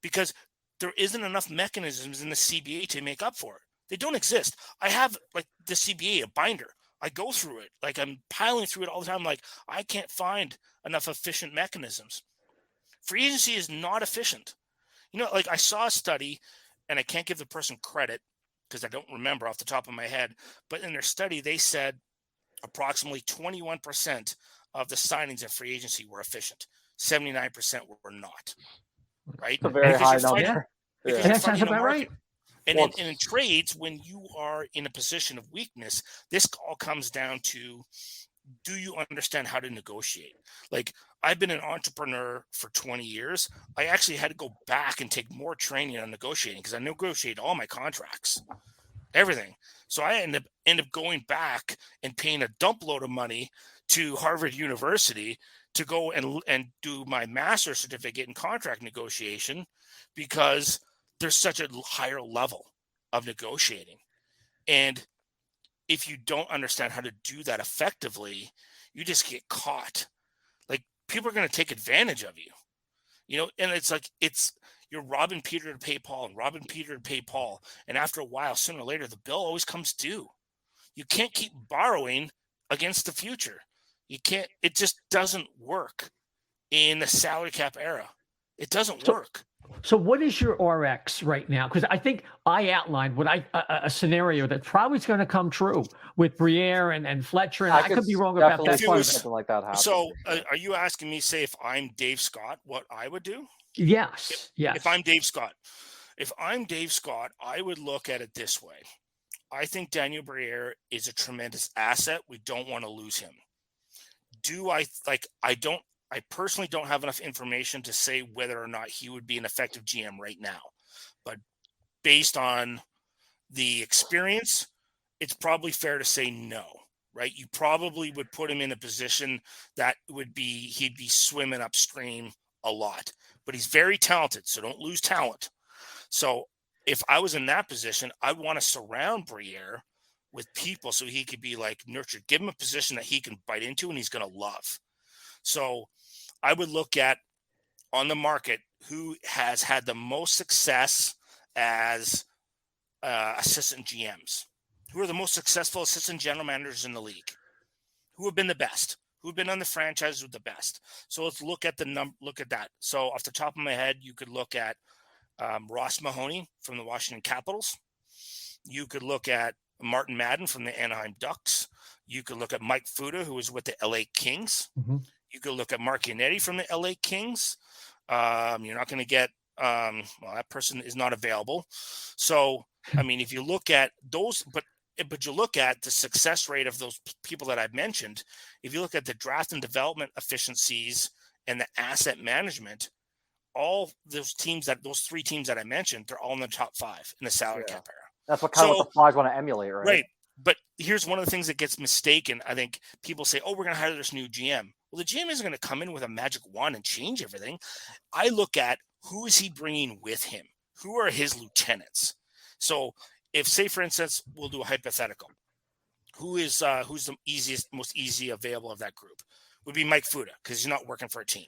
because there isn't enough mechanisms in the CBA to make up for it. They don't exist. I have, like, the CBA, a binder. I go through it. Like, I'm piling through it all the time. Like, I can't find enough efficient mechanisms. Free agency is not efficient. Like, I saw a study, and I can't give the person credit because I don't remember off the top of my head, but in their study, they said approximately 21% of the signings in free agency were efficient. 79% were not. Right? It's a very high number. That sounds about right. And in trades, when you are in a position of weakness, this all comes down to, do you understand how to negotiate? Like, I've been an entrepreneur for 20 years. I actually had to go back and take more training on negotiating, because I negotiated all my contracts, everything. So I end up going back and paying a dump load of money to Harvard University to go and do my master's certificate in contract negotiation, because there's such a higher level of negotiating. And if you don't understand how to do that effectively, you just get caught. Like, people are going to take advantage of you, and it's like, you're robbing Peter to pay Paul, and robbing Peter to pay Paul. And after a while, sooner or later, the bill always comes due. You can't keep borrowing against the future. You can't, it just doesn't work in the salary cap era. It doesn't work. So what is your RX right now? Because I think I outlined a scenario that probably is going to come true with Briere and Fletcher, and I could be wrong about that part of it. Something like that happen. So are you asking me, say, if I'm Dave Scott, what I would do? Yes, yes. If I'm Dave Scott, I would look at it this way. I think Daniel Briere is a tremendous asset. We don't want to lose him. I personally don't have enough information to say whether or not he would be an effective GM right now. But based on the experience, it's probably fair to say no, right? You probably would put him in a position that he'd be swimming upstream a lot. But he's very talented, so don't lose talent. So if I was in that position, I want to surround Briere with people so he could be like nurtured. Give him a position that he can bite into and he's going to love. So I would look at on the market who has had the most success as assistant GMs. Who are the most successful assistant general managers in the league? Who have been the best? Who have been on the franchise with the best? So let's look at look at that. So off the top of my head, you could look at Ross Mahoney from the Washington Capitals. You could look at Martin Madden from the Anaheim Ducks. You could look at Mike Fuda, who was with the LA Kings. Mm-hmm. You could look at Mark Yannetti from the LA Kings. You're not going to get, that person is not available. So, I mean, if you look at those, but you look at the success rate of those people that I've mentioned, if you look at the draft and development efficiencies and the asset management, all those three teams that I mentioned, they're all in the top 5 in the salary cap era. That's what what the Flyers want to emulate, right? Right. But here's one of the things that gets mistaken. I think people say, we're going to hire this new GM. Well, the GM isn't going to come in with a magic wand and change everything. I look at who is he bringing with him? Who are his lieutenants? So if, say, for instance, we'll do a hypothetical. Who's the most easy available of that group? Would be Mike Fuda, because he's not working for a team.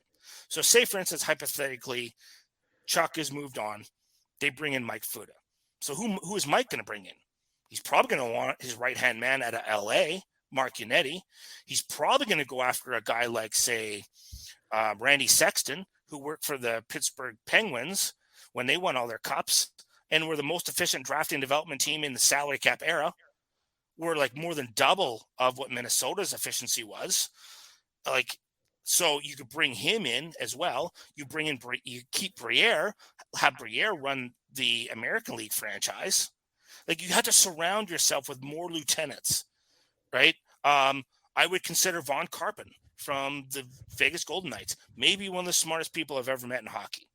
So say, for instance, hypothetically, Chuck has moved on. They bring in Mike Fuda. So who is Mike going to bring in? He's probably going to want his right-hand man out of LA, Mark Yannetti. He's probably going to go after a guy like, say, Randy Sexton, who worked for the Pittsburgh Penguins when they won all their cups and were the most efficient drafting development team in the salary cap era. Were like more than double of what Minnesota's efficiency was. So you could bring him in as well. You keep Briere, have Briere run the American League franchise. Like, you had to surround yourself with more lieutenants, right? I would consider Von Karpen from the Vegas Golden Knights, maybe one of the smartest people I've ever met in hockey.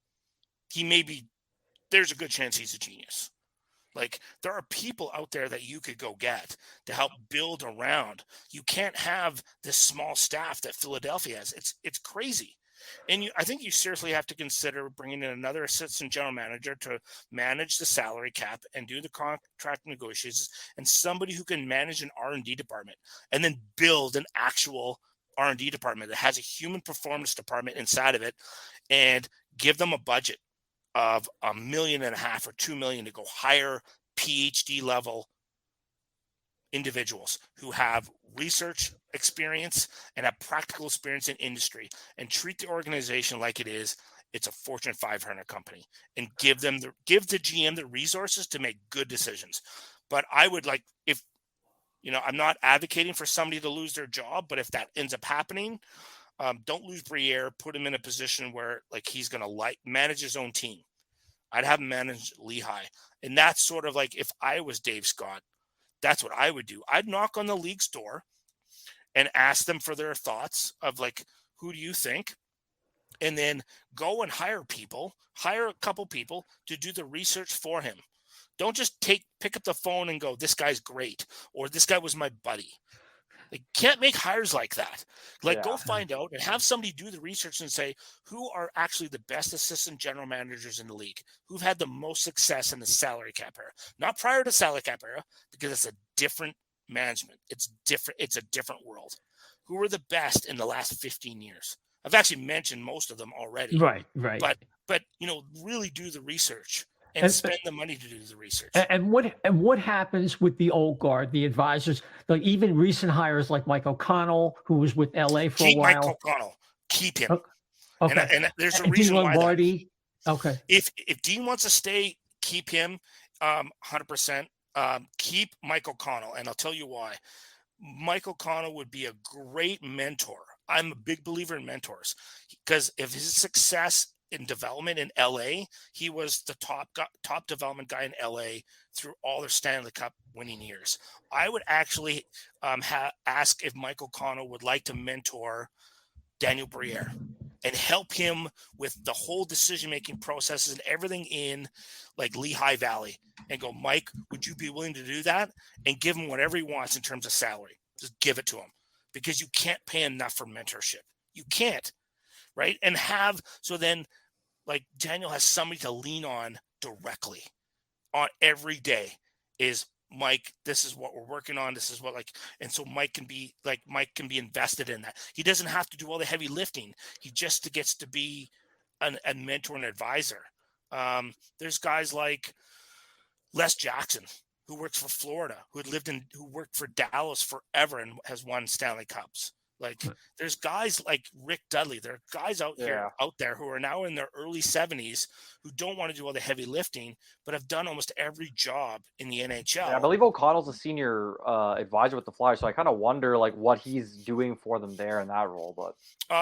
There's a good chance he's a genius. Like, there are people out there that you could go get to help build around. You can't have this small staff that Philadelphia has. It's crazy. And I think you seriously have to consider bringing in another assistant general manager to manage the salary cap and do the contract negotiations, and somebody who can manage an R&D department and then build an actual R&D department that has a human performance department inside of it, and give them a budget of $1.5 million or $2 million to go hire PhD level individuals who have research experience and have practical experience in industry, and treat the organization like it's a Fortune 500 company, and give the GM the resources to make good decisions. But I would I'm not advocating for somebody to lose their job, but if that ends up happening, don't lose Briere. Put him in a position where he's going to manage his own team. I'd have him manage Lehigh. And that's sort of like, if I was Dave Scott, that's what I would do. I'd knock on the league's door and ask them for their thoughts of who do you think? And then go and hire a couple people to do the research for him. Don't just pick up the phone and go, this guy's great, or this guy was my buddy. Can't make hires like that. Go find out and have somebody do the research and say, who are actually the best assistant general managers in the league, who've had the most success in the salary cap era, not prior to salary cap era, because it's a different management. It's different. It's a different world. Who are the best in the last 15 years? I've actually mentioned most of them already. Right. But really do the research. And spend the money to do the research. And what happens with the old guard, the advisors, even recent hires like Mike OConnell, who was with LA for a while? Mike OConnell. Keep him. Okay. And there's a reason why. Okay. If Dean wants to stay, keep him 100%. Keep Mike O'Connell, and I'll tell you why. Mike O'Connell would be a great mentor. I'm a big believer in mentors because if his success in development in LA, he was the top development guy in LA through all their Stanley Cup winning years. I would actually ask if Mike O'Connell would like to mentor Daniel Briere and help him with the whole decision-making processes and everything in like Lehigh Valley, and go, Mike, would you be willing to do that? And give him whatever he wants in terms of salary. Just give it to him, because you can't pay enough for mentorship. You can't, right? And so then like Daniel has somebody to lean on directly on every day is, Mike, this is what we're working on. This is what and so Mike can be invested in that. He doesn't have to do all the heavy lifting. He just gets to be a mentor and advisor. There's guys like Les Jackson, who works for Florida, who worked for Dallas forever and has won Stanley Cups. There's guys like Rick Dudley. There are guys out there who are now in their early 70s who don't want to do all the heavy lifting, but have done almost every job in the NHL. Yeah, I believe O'Connell's a senior advisor with the Flash, so I kind of wonder what he's doing for them there in that role. But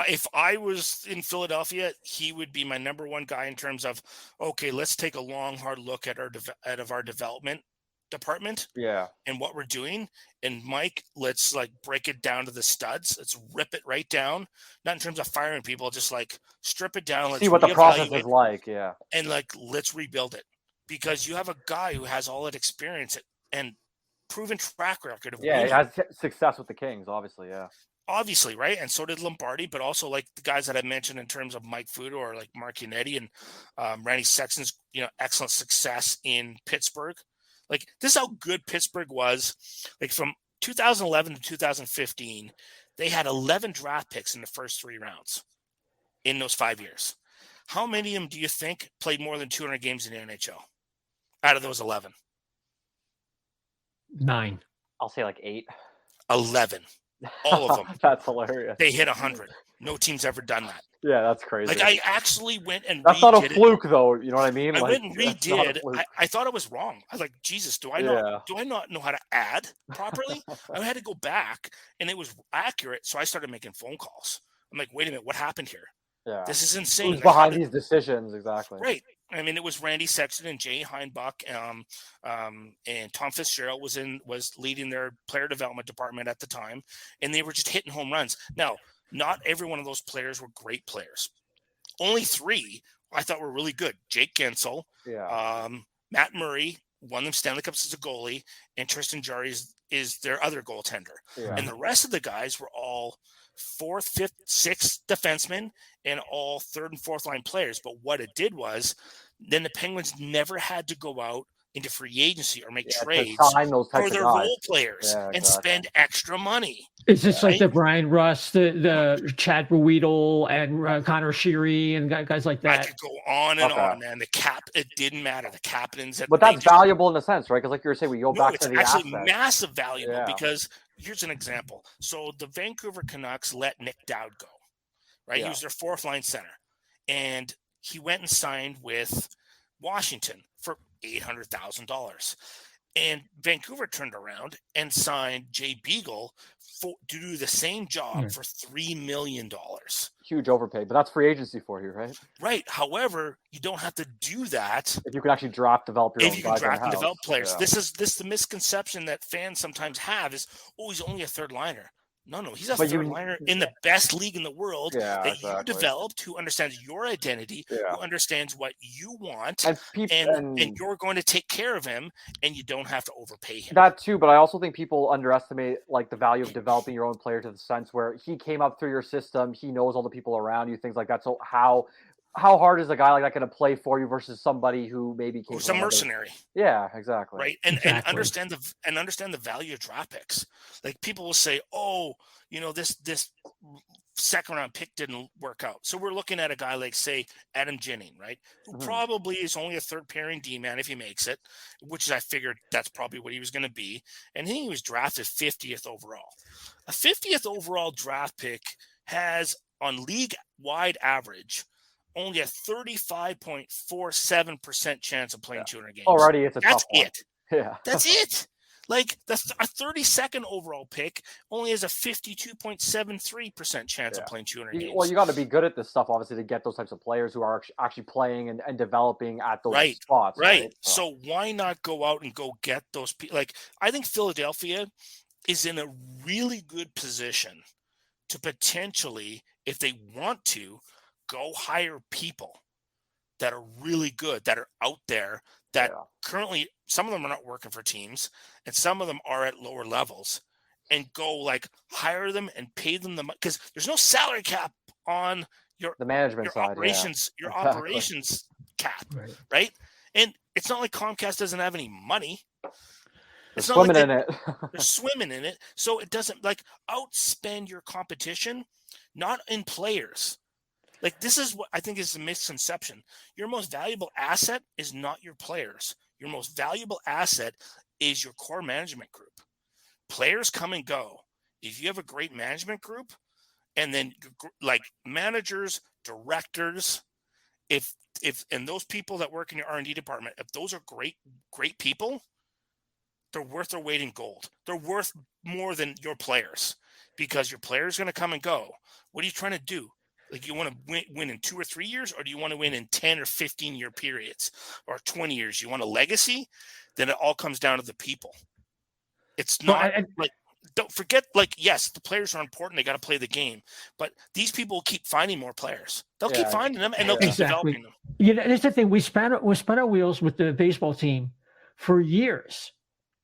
if I was in Philadelphia, he would be my number one guy in terms of, okay, let's take a long, hard look at our development department and what we're doing. And Mike, let's break it down to the studs. Let's rip it right down. Not in terms of firing people, just strip it down. Let's see what the process is like. Yeah. And let's rebuild it, because you have a guy who has all that experience and proven track record of winning. He has success with the Kings, obviously. Yeah. Obviously, right? And so did Lombardi, but also the guys that I mentioned in terms of Mike Fudo or Mark Yannetti and Randy Sexton's, excellent success in Pittsburgh. This is how good Pittsburgh was. From 2011 to 2015, they had 11 draft picks in the first 3 rounds in those 5 years. How many of them do you think played more than 200 games in the NHL out of those 11? 9. I'll say 8. 11. All of them. That's hilarious. They hit 100. No team's ever done that. Yeah, that's crazy. I actually went and that's not a fluke, though. You know what I mean? I went and redid. I thought it was wrong. I was Jesus, do I not know how to add properly? I had to go back, and it was accurate. So I started making phone calls. I'm like, wait a minute, what happened here? Yeah, this is insane. Who's behind these decisions? Exactly. Right. I mean, it was Randy Sexton and Jay Heinbach, and Tom Fitzgerald was leading their player development department at the time, and they were just hitting home runs. Now, not every one of those players were great players. Only 3 I thought were really good. Jake Gensel, Matt Murray won them Stanley Cups as a goalie, and Tristan Jarry is their other goaltender. Yeah. And the rest of the guys were all 4th, 5th, 6th defensemen and all 3rd and 4th line players. But what it did was then the Penguins never had to go out into free agency or make trades for their role players and spend extra money. Is this like the Brian Rust, the Chad Ruedel, and Connor Sheary and guys like that? I could go on and on, man. It didn't matter. The captains. But that's valuable in a sense, right? Because like you were saying, we go back to the it's actually massive valuable because here's an example. So the Vancouver Canucks let Nick Dowd go, right? He was their 4th line center. And he went and signed with Washington for $800,000. And Vancouver turned around and signed Jay Beagle to do the same job for $3 million. Huge overpay, but that's free agency for you, right? Right. However, you don't have to do that if you can actually develop your own guys. If you can draft and develop players. This is the misconception that fans sometimes have is, he's only a 3rd liner. No, he's a 3rd liner in the best league in the world that you developed, who understands your identity, who understands what you want, and you're going to take care of him, and you don't have to overpay him. That too, but I also think people underestimate the value of developing your own player to the sense where he came up through your system, he knows all the people around you, things like that. So how hard is a guy like that going to play for you versus somebody who maybe came who's a mercenary? Yeah, exactly. Right, and understand the value of draft picks. People will say, this 2nd round pick didn't work out. So we're looking at a guy like, say, Adam Ginning, right? Who probably is only a 3rd pairing D-man if he makes it, which is, I figured that's probably what he was going to be. And he was drafted 50th overall. A 50th overall draft pick has, on league-wide average, only a 35.47% chance of playing 200 games. Already, it's a That's tough one. it. Yeah. That's it. Like a 32nd overall pick only has a 52.73% chance of playing 200 games. Well, you got to be good at this stuff, obviously, to get those types of players who are actually playing and developing at those spots. Right. So why not go out and go get those people? Like, I think Philadelphia is in a really good position to potentially, if they want to, go hire people that are really good, that are out there, that currently some of them are not working for teams and some of them are at lower levels, and go like hire them and pay them because there's no salary cap on the management side, operations, your operations cap, right? And it's not like Comcast doesn't have any money. It's not swimming like in it. They're swimming in it. So it doesn't like outspend your competition, not in players. Like, this is what I think is the misconception. Your most valuable asset is not your players. Your most valuable asset is your core management group. Players come and go. If you have a great management group, and then like managers, directors, and those people that work in your R&D department, if those are great people, they're worth their weight in gold. They're worth more than your players, because your players are going to come and go. What are you trying to do? Like, you want to win in 2 or 3 years, or do you want to win in 10 or 15 year periods or 20 years? You want a legacy? Then it all comes down to the people. It's not like, don't forget, like, yes, the players are important. They got to play the game, but these people will keep finding more players. They'll keep finding them, and they'll keep developing them. You know, that's the thing. We spun our wheels with the baseball team for years.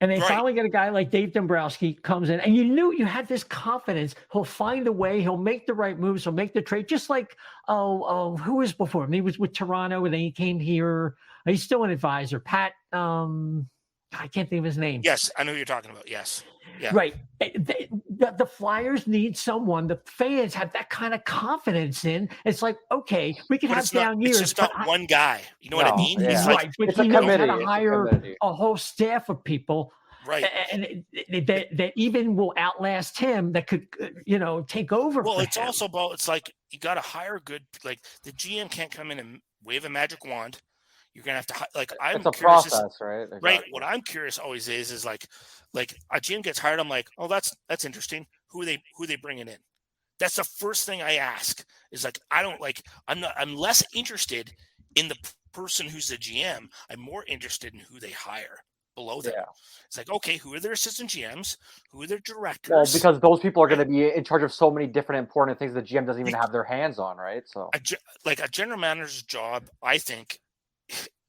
And they finally get a guy like Dave Dombrowski comes in, and you had this confidence. He'll find a way. He'll make the right moves. He'll make the trade. Just like, who was before him? He was with Toronto, and then he came here. He's still an advisor. Pat, I can't think of his name. Yes, I know who you're talking about. Yes. Yeah. Right. The Flyers need someone the fans have that kind of confidence in. It's like, okay, we can have down years. It's just not one guy. You know what I mean? It's right. But he knows how to hire a whole staff of people. Right. And that even will outlast him, that could, take over. Well, it's also about, it's like, you got to hire good, like, the GM can't come in and wave a magic wand. You're going to have to, like, it's a process, right? Exactly. Right. What I'm curious always is like a GM gets hired. I'm like, oh, that's interesting. Who are they bringing in? That's the first thing I ask, is like, I'm less interested in the person who's the GM. I'm more interested in who they hire below them. Yeah. It's like, okay, who are their assistant GMs? Who are their directors? Well, because those people are going to be in charge of so many different important things the GM doesn't even have their hands on, right? So, like a general manager's job, I think,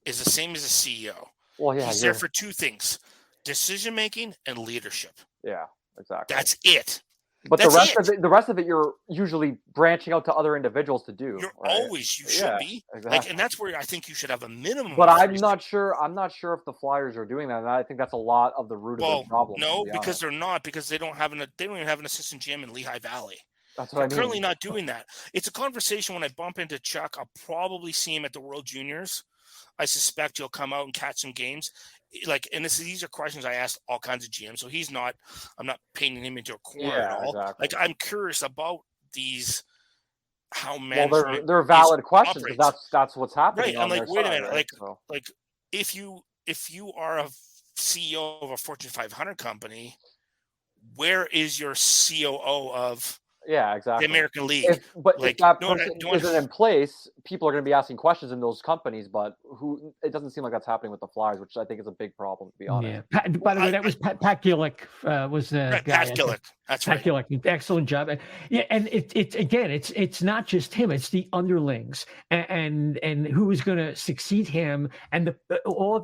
is the same as a CEO. Well, yeah, he's there for two things: decision making and leadership. Yeah, exactly. That's it. But the rest of it, you're usually branching out to other individuals to do. You should be. Exactly. Like, and that's where I think you should have a minimum. But I'm not sure if the Flyers are doing that. And I think that's a lot of the root of the problem. No, because they're not. Because they don't even have an assistant GM in Lehigh Valley. That's what I mean. Currently not doing that. It's a conversation when I bump into Chuck. I'll probably see him at the World Juniors. I suspect he'll come out and catch some games. Like, and these are questions I asked all kinds of GMs. So I'm not painting him into a corner at all. Exactly. Like, I'm curious about how management. Well, they're valid questions, because that's what's happening. Right. I'm like, wait a minute. Right? Like if you are a CEO of a Fortune 500 company, where is your COO of? Yeah, exactly. The American League. If that person isn't in place, people are going to be asking questions in those companies. But it doesn't seem like that's happening with the Flyers, which I think is a big problem, to be honest. Yeah. By the way, that was Pat Gillick was the guy. Pat Gillick. That's Pat Gillick. Excellent job. And it's not just him; it's the underlings and who is going to succeed him, and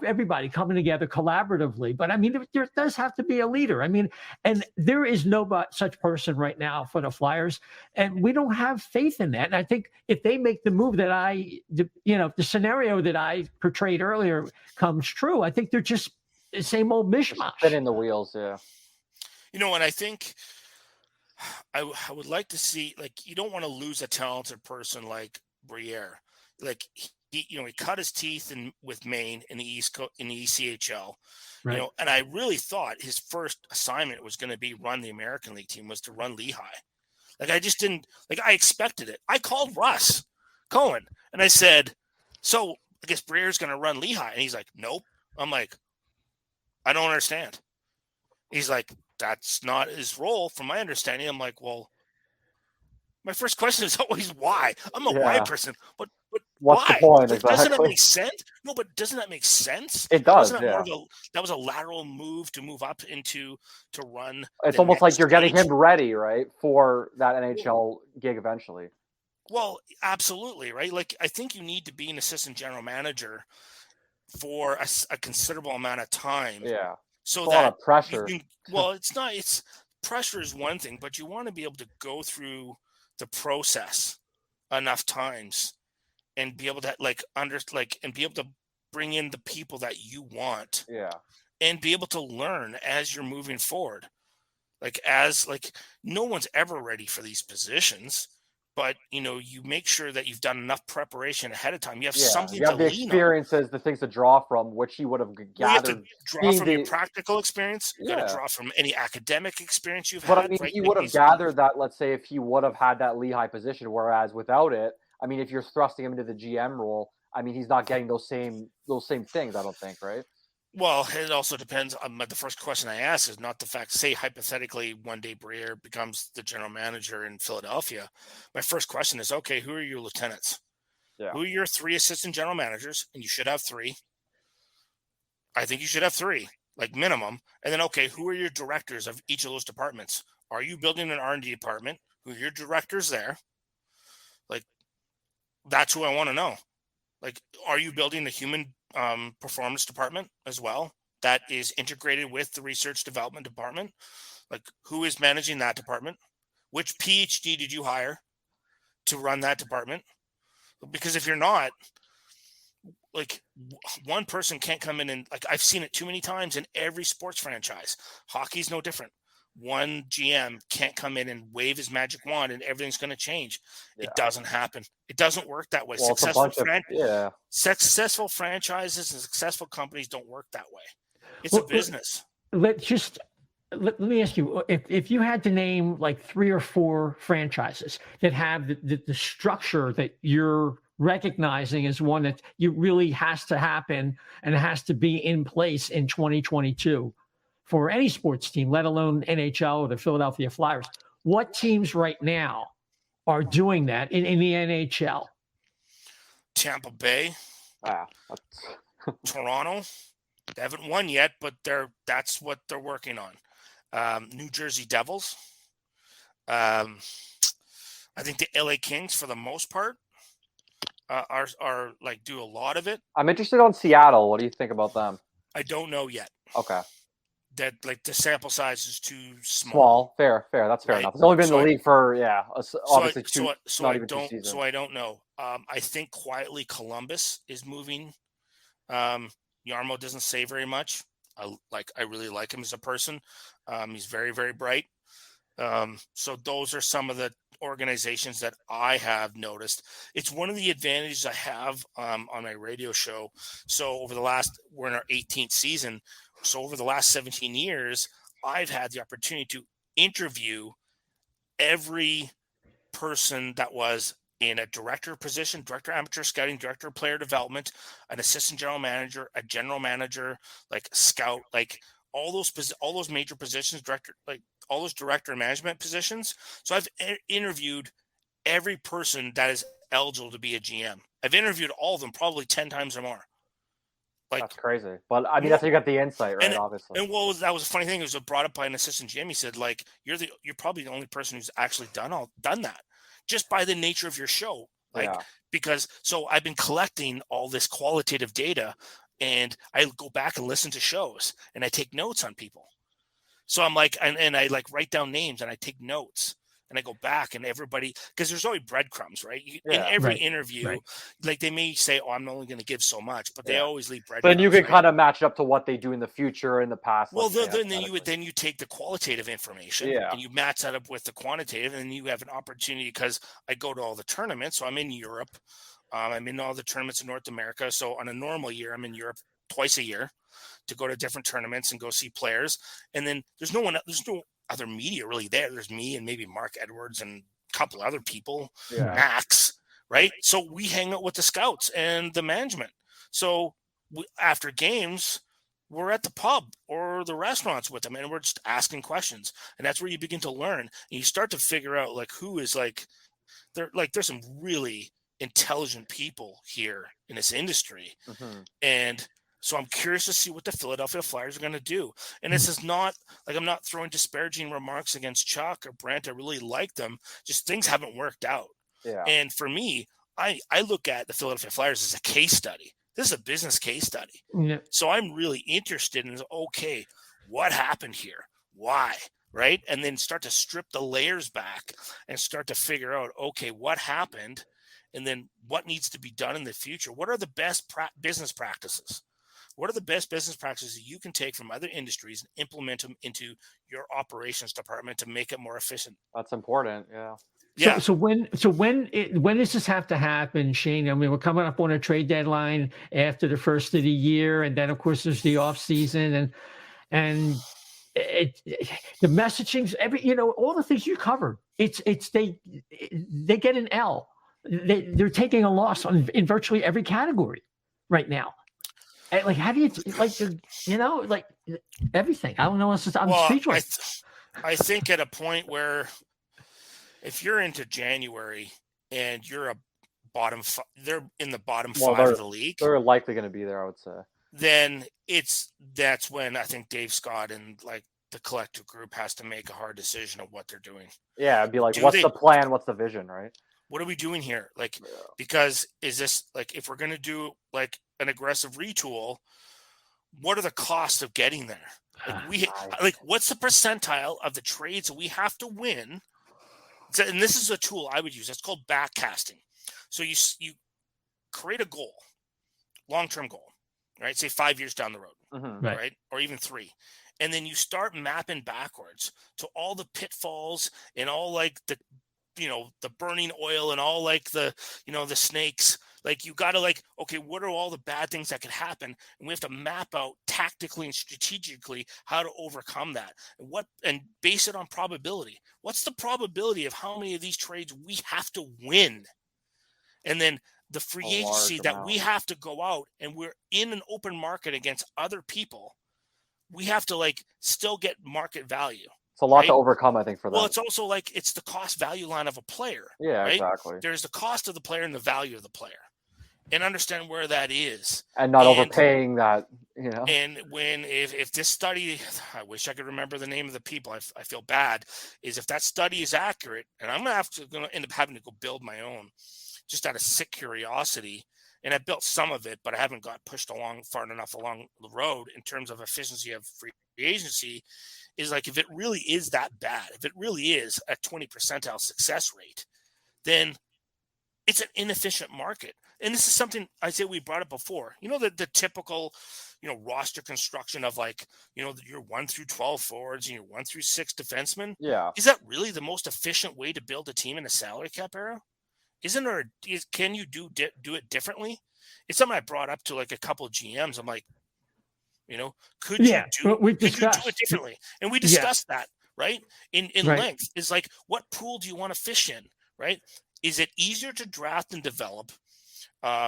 everybody coming together collaboratively. But I mean, there does have to be a leader. I mean, and there is no such person right now for the Flyers, and we don't have faith in that. And I think if they make the move that the scenario that I portrayed earlier comes true, I think they're just the same old mishmash. Spinning the wheels, yeah. And I think I would like to see, like, you don't want to lose a talented person like Briere. Like, he cut his teeth with Maine in the ECHL. Right. And I really thought his first assignment was going to be run the American League team, was to run Lehigh. Like, I just didn't, like, I expected it. I called Russ Cohen. And I said, so I guess Breer's going to run Lehigh. And he's like, nope. I'm like, I don't understand. He's like, that's not his role from my understanding. I'm like, well, my first question is always why. I'm a why person, but what's why? the point? Like, exactly. doesn't that make sense? No, but doesn't that make sense? It does. Wasn't that that was a lateral move to move up into to run. It's almost like you're getting him ready, right, for that NHL gig eventually. Well, absolutely, right? Like, I think you need to be an assistant general manager for a considerable amount of time. Yeah. So it's that a lot of pressure. It's pressure is one thing, but you want to be able to go through the process enough times and be able to and be able to bring in the people that you want. Yeah. And be able to learn as you're moving forward. No one's ever ready for these positions. But, you make sure that you've done enough preparation ahead of time. You have something to lean on. You have the experiences, the things to draw from, which you would have gathered. You have to draw from your practical experience. You got to draw from any academic experience you've had. But, I mean, he would have gathered that, let's say, if he would have had that Lehigh position, whereas without it, I mean, if you're thrusting him into the GM role, I mean, he's not getting those same things, I don't think, right? Well, it also depends. The first question I ask is not the fact, say, hypothetically, one day Breer becomes the general manager in Philadelphia. My first question is, okay, who are your lieutenants? Yeah. Who are your 3 assistant general managers? And you should have 3. I think you should have 3, like minimum. And then, okay, who are your directors of each of those departments? Are you building an R&D department? Who are your directors there? Like, that's who I want to know. Like, are you building the human performance department as well that is integrated with the research development department? Like, who is managing that department? Which PhD did you hire to run that department? Because if you're not, like, one person can't come in and, like, I've seen it too many times in every sports franchise. Hockey's no different. One GM can't come in and wave his magic wand and everything's going to change. Yeah. It doesn't happen. It doesn't work that way. Well, Successful franchises and successful companies don't work that way. It's a business. Let me ask you, if you had to name like 3 or 4 franchises that have the structure that you're recognizing as one that you really has to happen and has to be in place in 2022 for any sports team, let alone NHL or the Philadelphia Flyers, what teams right now are doing that in the NHL? Tampa Bay, Toronto. They haven't won yet, but that's what they're working on. New Jersey Devils. I think the LA Kings, for the most part, are like do a lot of it. I'm interested on Seattle. What do you think about them? I don't know yet. Okay. That, like, the sample size is too Small. small. Fair. That's fair enough. It's only been in the league for obviously I don't know. I think quietly Columbus is moving. Yarmo doesn't say very much. I really like him as a person. He's very, very bright. So those are some of the organizations that I have noticed. It's one of the advantages I have on my radio show. So we're in our 18th season. So over the last 17 years, I've had the opportunity to interview every person that was in a director position, director amateur scouting, director of player development, an assistant general manager, a general manager, like scout, like all those major positions, all those director and management positions. So I've interviewed every person that is eligible to be a GM. I've interviewed all of them probably 10 times or more. Like, that's crazy. But I mean, that's how you got the insight, right? Obviously. And that was a funny thing. It was brought up by an assistant GM. He said, like, you're probably the only person who's actually done that just by the nature of your show. Because I've been collecting all this qualitative data and I go back and listen to shows and I take notes on people. So I'm like, and I like write down names and I take notes. And I go back and everybody, because there's always breadcrumbs, right? In every interview, like they may say, "Oh, I'm only going to give so much," but they always leave breadcrumbs. Then you can kind of match it up to what they do in the future, in the past. Well, then you take the qualitative information and you match that up with the quantitative, and then you have an opportunity. Because I go to all the tournaments, so I'm in Europe. I'm in all the tournaments in North America. So on a normal year, I'm in Europe twice a year to go to different tournaments and go see players. And then there's no other media really there. There's me and maybe Mark Edwards and a couple other people, Max, right? So we hang out with the scouts and the management. So after games, we're at the pub or the restaurants with them, and we're just asking questions. And that's where you begin to learn. And you start to figure out like who is like, there's some really intelligent people here in this industry. And so I'm curious to see what the Philadelphia Flyers are going to do. And this is not like, I'm not throwing disparaging remarks against Chuck or Brent. I really like them. Just things haven't worked out. Yeah. And for me, I look at the Philadelphia Flyers as a case study. This is a business case study. Yeah. So I'm really interested in, okay, what happened here? Why? Right? And then start to strip the layers back and start to figure out, okay, what happened? And then what needs to be done in the future? What are the best business practices? What are the best business practices that you can take from other industries and implement them into your operations department to make it more efficient? That's important. Yeah. Yeah. So when does this have to happen, Shane? I mean, we're coming up on a trade deadline after the first of the year, and then of course there's the off season, and the messaging, all the things you covered. They get an L. They're taking a loss in virtually every category right now. And like, how do you like everything? I don't know. I'm speechless. I think at a point where, if you're into January and you're they're in the bottom five of the league. They're likely going to be there, I would say. Then that's when I think Dave Scott and like the collective group has to make a hard decision of what they're doing. Yeah, it'd be like, what's the plan? What's the vision, right? What are we doing here? Like, because is this like, if we're going to do like an aggressive retool, what are the costs of getting there? Like, what's the percentile of the trades that we have to win? So, and this is a tool I would use. It's called backcasting. So you create a goal, long-term goal, right? Say 5 years down the road, right? Or even 3. And then you start mapping backwards to all the pitfalls and all like the burning oil and all like the snakes. Like, you got to like, okay, what are all the bad things that could happen? And we have to map out tactically and strategically how to overcome that, and base it on probability. What's the probability of how many of these trades we have to win? And then the free agency that we have to go out, and we're in an open market against other people. We have to like still get market value. It's a lot to overcome, I think, for them. Well, it's also like, it's the cost value line of a player. Yeah, right? Exactly. There's the cost of the player and the value of the player, and understand where that is. And not overpaying that, And if this study, I wish I could remember the name of the people. I feel bad. Is if that study is accurate, and I'm going to end up having to go build my own, just out of sick curiosity. And I built some of it, but I haven't got pushed far enough along the road in terms of efficiency of free agency. Is like, if it really is that bad, if it really is a 20 percentile success rate, then it's an inefficient market. And this is something, Isaiah, we brought up before. The typical, roster construction of like, your 1 through 12 forwards and your 1 through 6 defensemen. Yeah. Is that really the most efficient way to build a team in a salary cap era? Can you do it differently? It's something I brought up to like a couple of GMs. I'm like, could you do it differently? And we discussed that, right? In length, is like, what pool do you want to fish in, right? Is it easier to draft and develop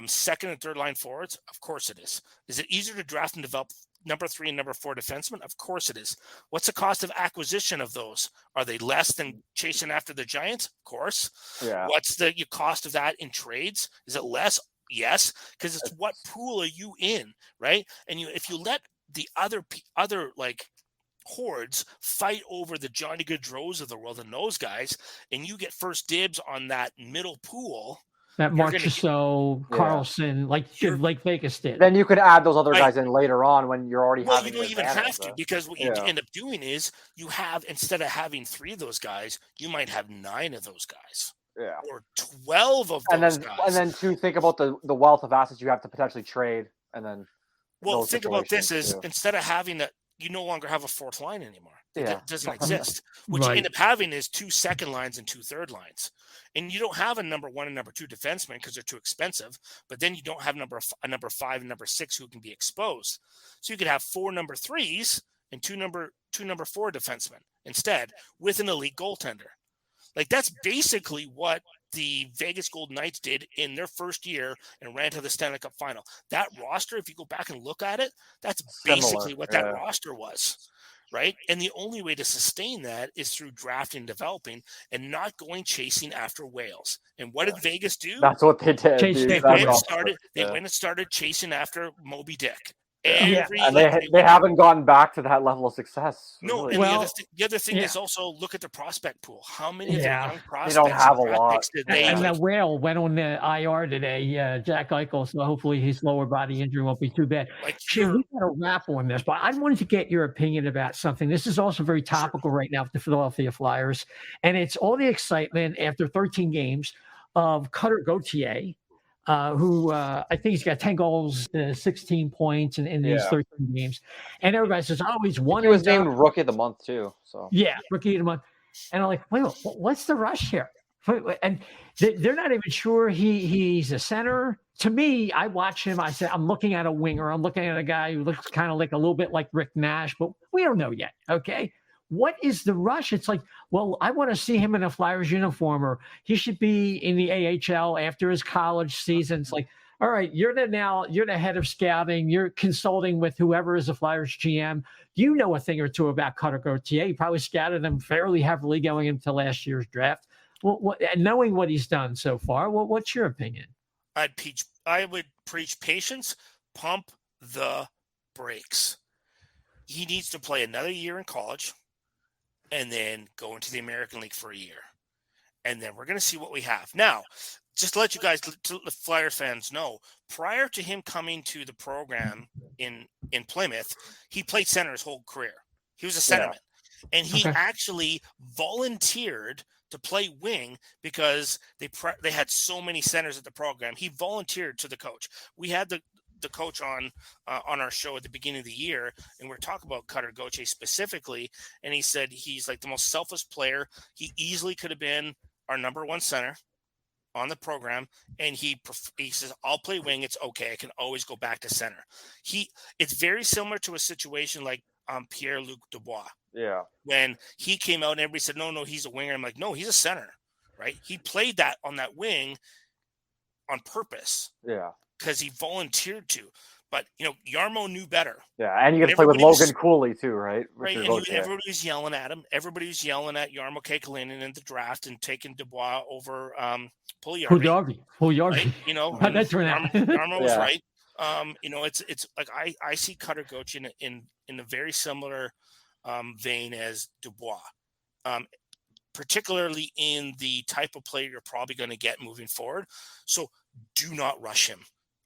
second and third line forwards? Of course it is. Is it easier to draft and develop number 3 and number 4 defensemen? Of course it is. What's the cost of acquisition of those? Are they less than chasing after the Giants? Of course. Yeah. What's the cost of that in trades? Is it less? Yes, because it's what pool are you in, right? And if you let the other like hordes fight over the Johnny Gaudreaus of the world and those guys, and you get first dibs on that middle pool. That Marchessault, Carlson, like Vegas did. Then you could add those other guys in later on when you're already having. You don't even have to, because what you end up doing is you have, instead of having 3 of those guys, you might have 9 of those guys. Yeah. Or 12 of those guys. And then to think about the wealth of assets you have to potentially trade, and then. Well, think about this is, instead of having that, you no longer have a 4th line anymore. It doesn't exist. What you end up having is 2 second lines and 2 third lines. And you don't have a number 1 and number 2 defenseman because they're too expensive. But then you don't have a number 5 and number 6 who can be exposed. So you could have 4 number 3s and 2 number 4 defensemen instead, with an elite goaltender. Like, that's basically what the Vegas Golden Knights did in their first year and ran to the Stanley Cup final. That roster, if you go back and look at it, that's basically what that roster was, right? And the only way to sustain that is through drafting and developing and not going chasing after whales. And what did Vegas do? That's what they did. They went and started chasing after Moby Dick. And they haven't gone back to that level of success. No, really. and the other thing is also look at the prospect pool. How many of the young prospects they don't have a lot. And the whale went on the IR today, Jack Eichel, so hopefully his lower body injury won't be too bad. We got to wrap on this, but I wanted to get your opinion about something. This is also very topical right now with the Philadelphia Flyers, and it's all the excitement after 13 games of Cutter Gautier, who I think he's got 10 goals, 16 points in these 13 games. And everybody says, he's one. He was named Rookie of the Month, too. So yeah, Rookie of the Month. And I'm like, wait, what's the rush here? And they're not even sure he's a center. To me, I watch him. I say, I'm looking at a winger. I'm looking at a guy who looks kind of like a little bit like Rick Nash, but we don't know yet, okay? What is the rush? It's like, well, I want to see him in a Flyers uniform, or he should be in the AHL after his college season. It's like, all right, you're the head of scouting. You're consulting with whoever is the Flyers GM. You know a thing or two about Cutter Gautier. You probably scouted him fairly heavily going into last year's draft. Well, knowing what he's done so far, what's your opinion? I would preach patience, pump the brakes. He needs to play another year in college and then go into the American League for a year. And then we're going to see what we have. Now, just to let you guys, to the Flyer fans know, prior to him coming to the program in Plymouth, he played center his whole career. He was a centerman. Yeah. And he actually volunteered to play wing because they had so many centers at the program. He volunteered to the coach. We had the coach on our show at the beginning of the year, and we're talking about Cutter Gautier specifically, and he said he's like the most selfless player. He easily could have been our number one center on the program, and he says, I'll play wing. It's okay. I can always go back to center. It's very similar to a situation like Pierre-Luc Dubois. Yeah. When he came out and everybody said, no, he's a winger. I'm like, no, he's a center, right? He played that on that wing on purpose. Yeah. Because he volunteered to. But, Jarmo knew better. Yeah, and you get to play with Logan Cooley too, right? Right, and everybody was yelling at him. Everybody was yelling at Jarmo Kekalainen in the draft and taking Dubois over Puljujarvi. Puljujarvi. Right? That's right. Jarmo was right. It's like I see Cutter Gautier in a very similar vein as Dubois, particularly in the type of player you're probably going to get moving forward. So do not rush him.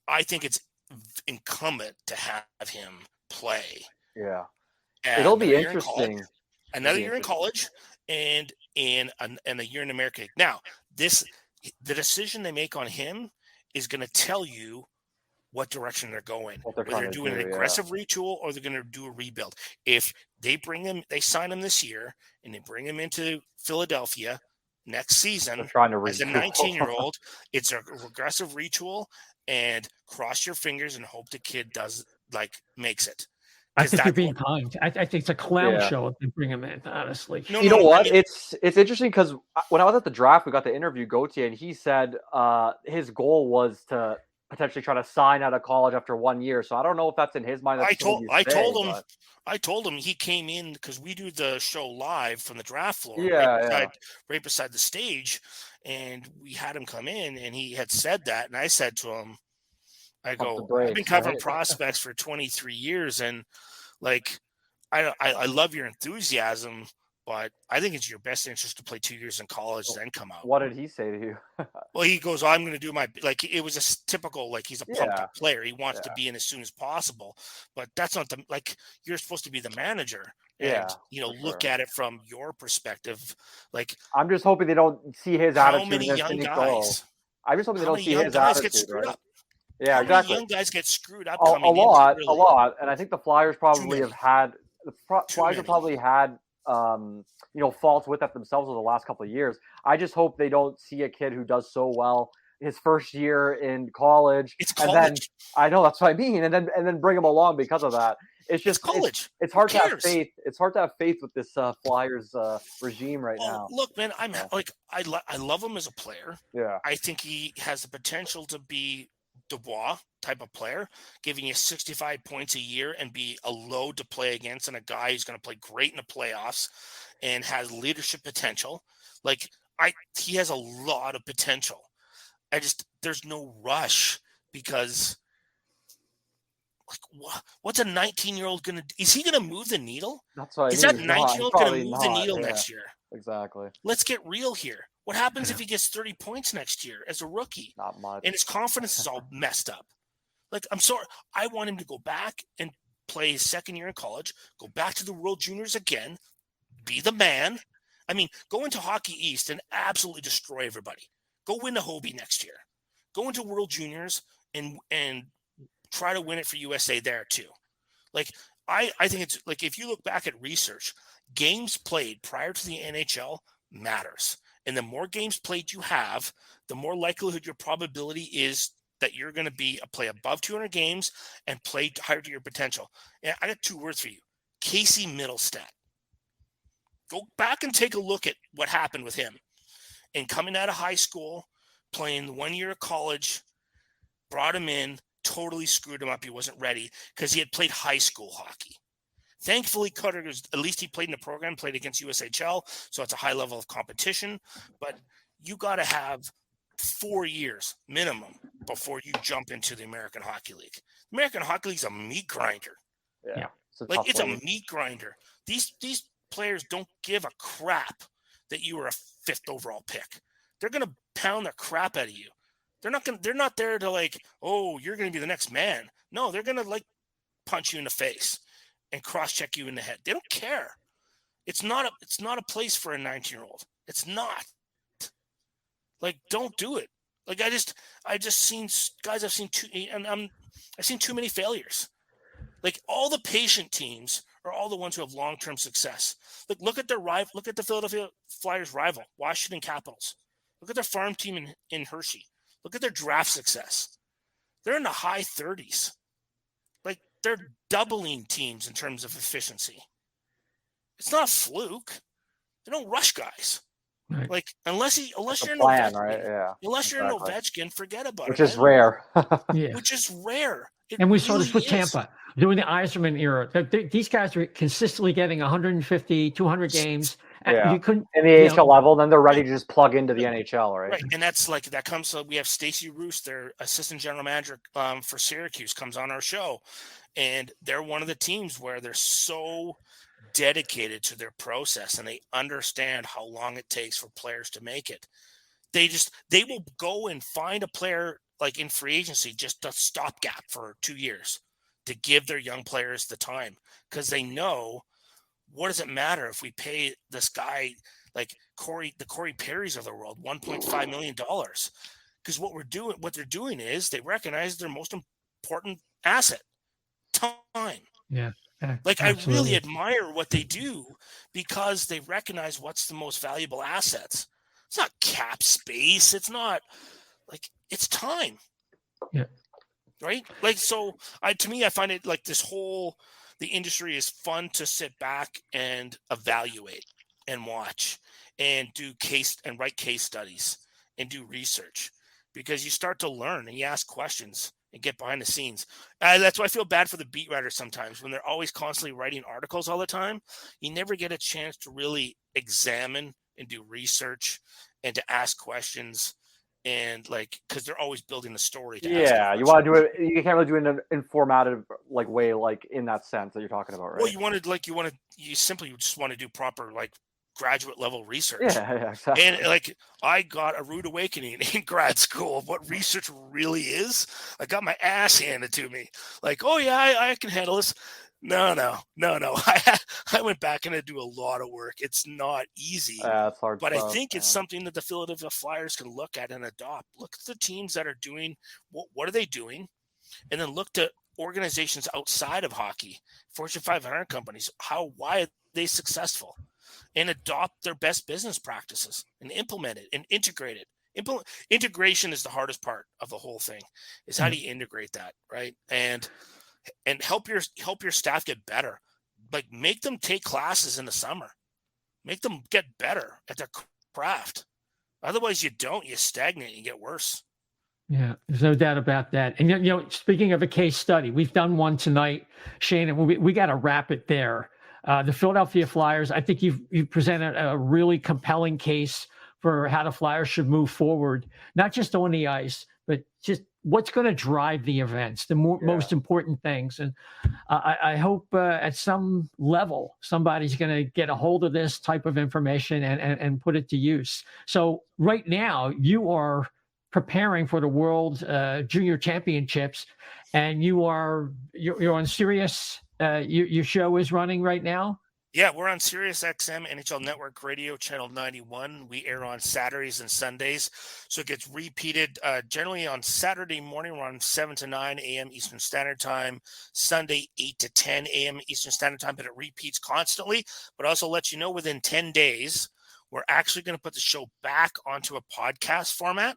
I think it's incumbent to have him play. Yeah. It'll be interesting. Another year in college and a year in America. Now, the decision they make on him is going to tell you what direction they're going. Whether they're doing an aggressive retool or they're going to do a rebuild. If they sign him this year and they bring him into Philadelphia next season as a 19-year-old, it's a regressive retool, and cross your fingers and hope the kid makes it. I think you're being kind. I think it's a clown show if they bring him in, honestly. You know what? It's interesting because when I was at the draft, we got to interview Gautier, and he said his goal was to potentially try to sign out of college after 1 year. So I don't know if that's in his mind. I told him he came in because we do the show live from the draft floor, right beside the stage, and we had him come in, and he had said that, and I said to him, I've been covering prospects for 23 years, and I love your enthusiasm, but I think it's your best interest to play 2 years in college, then come out. What did he say to you? Well, he goes, I'm going to do it was a typical, he's a pumped up player. He wants to be in as soon as possible, but that's not you're supposed to be the manager and, look at it from your perspective. I'm just hoping they don't see his attitude. How many young guys? I'm just hoping they don't see his attitude. Right? Yeah, exactly. Young guys get screwed up. A lot. And I think the Flyers probably have had faults with that themselves over the last couple of years. I just hope they don't see a kid who does so well his first year in college. It's And then college. I know, that's what I mean. And then bring him along because of that. It's just college. It's hard Who to have cares? faith. It's hard to have faith with this Flyers regime right now. Look, man, I love him as a player. Yeah. I think he has the potential to be Dubois type of player, giving you 65 points a year and be a load to play against, and a guy who's going to play great in the playoffs and has leadership potential. Like, he has a lot of potential. There's no rush, because like, what's a 19-year-old going to do? Is he going to move the needle? That's what Is that 19-year-old going to move the needle Yeah, next year? exactly. Let's get real here. What happens if he gets 30 points next year as a rookie? Not much. And his confidence is all messed up. Like, I'm sorry. I want him to go back and play his second year in college, go back to the World Juniors again, be the man. I mean, go into Hockey East and absolutely destroy everybody. Go win the Hobie next year. Go into World Juniors and try to win it for USA there too. Like, I think it's like, if you look back at research, games played prior to the NHL matters. And the more games played you have, the more likelihood your probability is that you're going to play above 200 games and play higher to your potential. And I got 2 words for you: Casey Middlestat. Go back and take a look at what happened with him. And coming out of high school, playing 1 year of college, brought him in, totally screwed him up. He wasn't ready because he had played high school hockey. Thankfully, Cutter, at least he played in the program, played against USHL, so it's a high level of competition. But you got to have 4 years minimum before you jump into the American Hockey League. The American Hockey League is a meat grinder. Yeah. It's a meat grinder. These players don't give a crap that you were a 5th overall pick. They're going to pound the crap out of you. They're not there to like, oh, you're going to be the next man. No, they're going to like punch you in the face and cross-check you in the head. They don't care. It's not a place for a 19-year-old. It's not. Like, don't do it. Like, I've seen too many failures. Like, all the patient teams are all the ones who have long-term success. Like, look at the Philadelphia Flyers rival, Washington Capitals. Look at their farm team in Hershey. Look at their draft success. They're in the high 30s. Like, they're doubling teams in terms of efficiency. It's not a fluke. They don't rush guys. Right. Like, unless you're an plan, Ovechkin, right? Yeah. unless you're an Ovechkin, forget about Which it. is rare. Yeah. Which is rare. And we saw this with Tampa during the Yzerman era. These guys were consistently getting 150, 200 games. Yeah. You couldn't in the AHL level, then they're ready to just plug into the NHL, right? Right, and that's like that comes. We have Stacey Roos, their assistant general manager for Syracuse, comes on our show, and they're one of the teams where they're so dedicated to their process and they understand how long it takes for players to make it. They will go and find a player like in free agency, just a stopgap for 2 years to give their young players the time, because they know, what does it matter if we pay this guy like the Corey Perrys of the world $1.5 million? Because what they're doing is they recognize their most important asset, time. Yeah. Like, absolutely. I really admire what they do because they recognize what's the most valuable assets. It's not cap space. It's not like, it's time. Yeah. Right. Like, so to me, I find it like the industry is fun to sit back and evaluate and watch and write case studies and do research, because you start to learn and you ask questions and get behind the scenes. That's why I feel bad for the beat writers sometimes when they're always constantly writing articles all the time. You never get a chance to really examine and do research and to ask questions, and like, because they're always building a story. Yeah, you want to do it. You can't really do it in an informative like way, like in that sense that you're talking about, right? Well, you simply just want to do proper like graduate level research. Yeah, exactly. And like, I got a rude awakening in grad school of what research really is. I got my ass handed to me. Like, oh yeah, I can handle this. No. I went back and I do a lot of work. It's not easy. It's hard, but I think it's something that the Philadelphia Flyers can look at and adopt. Look at the teams that are doing what are they doing, and then look to organizations outside of hockey, Fortune 500 companies. Why are they successful? And adopt their best business practices and implement it and integrate it Integration is the hardest part of the whole thing. Is how do you integrate that, right? And help your staff get better. Like, make them take classes in the summer. Make them get better at their craft. Otherwise, you stagnate and you get worse. Yeah, there's no doubt about that. And, speaking of a case study, we've done one tonight, Shane, and we got to wrap it there. The Philadelphia Flyers, I think you've presented a really compelling case for how the Flyers should move forward, not just on the ice, but just what's going to drive the events, the most important things. And I hope at some level, somebody's going to get a hold of this type of information and put it to use. So right now you are preparing for the World Junior Championships, and you're on Sirius. Your show is running right now. Yeah, we're on Sirius XM NHL Network Radio Channel 91. We air on Saturdays and Sundays, so it gets repeated generally on Saturday morning. We're on 7 to 9 a.m. Eastern Standard Time, Sunday 8 to 10 a.m. Eastern Standard Time, but it repeats constantly. But also let you know, within 10 days, we're actually going to put the show back onto a podcast format.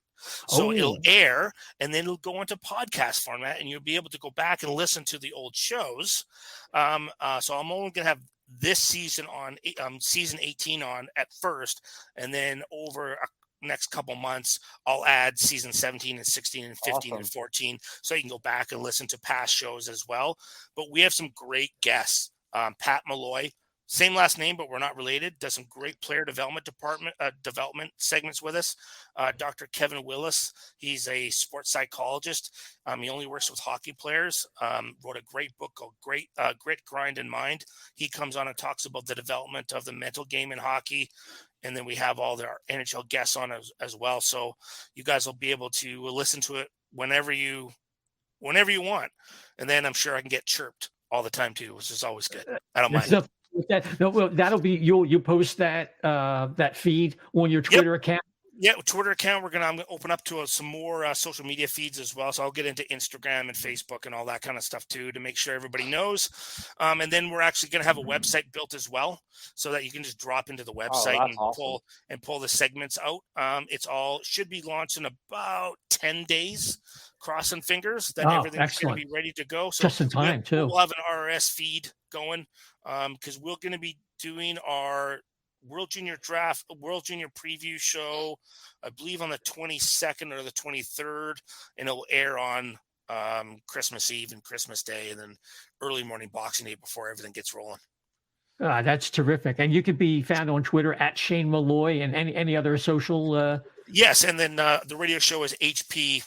So it'll air, and then it'll go into podcast format, and you'll be able to go back and listen to the old shows. So I'm only going to have this season on season 18 on at first, and then over next couple months, I'll add season 17 and 16 and 15 and 14. So you can go back and listen to past shows as well. But we have some great guests. Pat Malloy, same last name, but we're not related, does some great player development development segments with us. Dr. Kevin Willis, he's a sports psychologist. He only works with hockey players. Wrote a great book called Grit, Grind, and Mind. He comes on and talks about the development of the mental game in hockey. And then we have all our NHL guests on as well. So you guys will be able to listen to it whenever you want. And then I'm sure I can get chirped all the time too, which is always good. I don't mind. That'll be you post that feed on your Twitter account. Yeah, Twitter account. I'm gonna open up to some more social media feeds as well. So I'll get into Instagram and Facebook and all that kind of stuff too, to make sure everybody knows. And then we're actually gonna have a website built as well, so that you can just drop into the website and pull the segments out. It's all should be launched in about 10 days. Crossing fingers that everything's going to be ready to go. So just in time too. We'll have an RRS feed going because we're going to be doing our World Junior preview show, I believe on the 22nd or the 23rd, and it'll air on Christmas Eve and Christmas Day, and then early morning Boxing Day before everything gets rolling. That's terrific. And you can be found on Twitter at Shane Malloy and any other social. Yes, and then the radio show is HP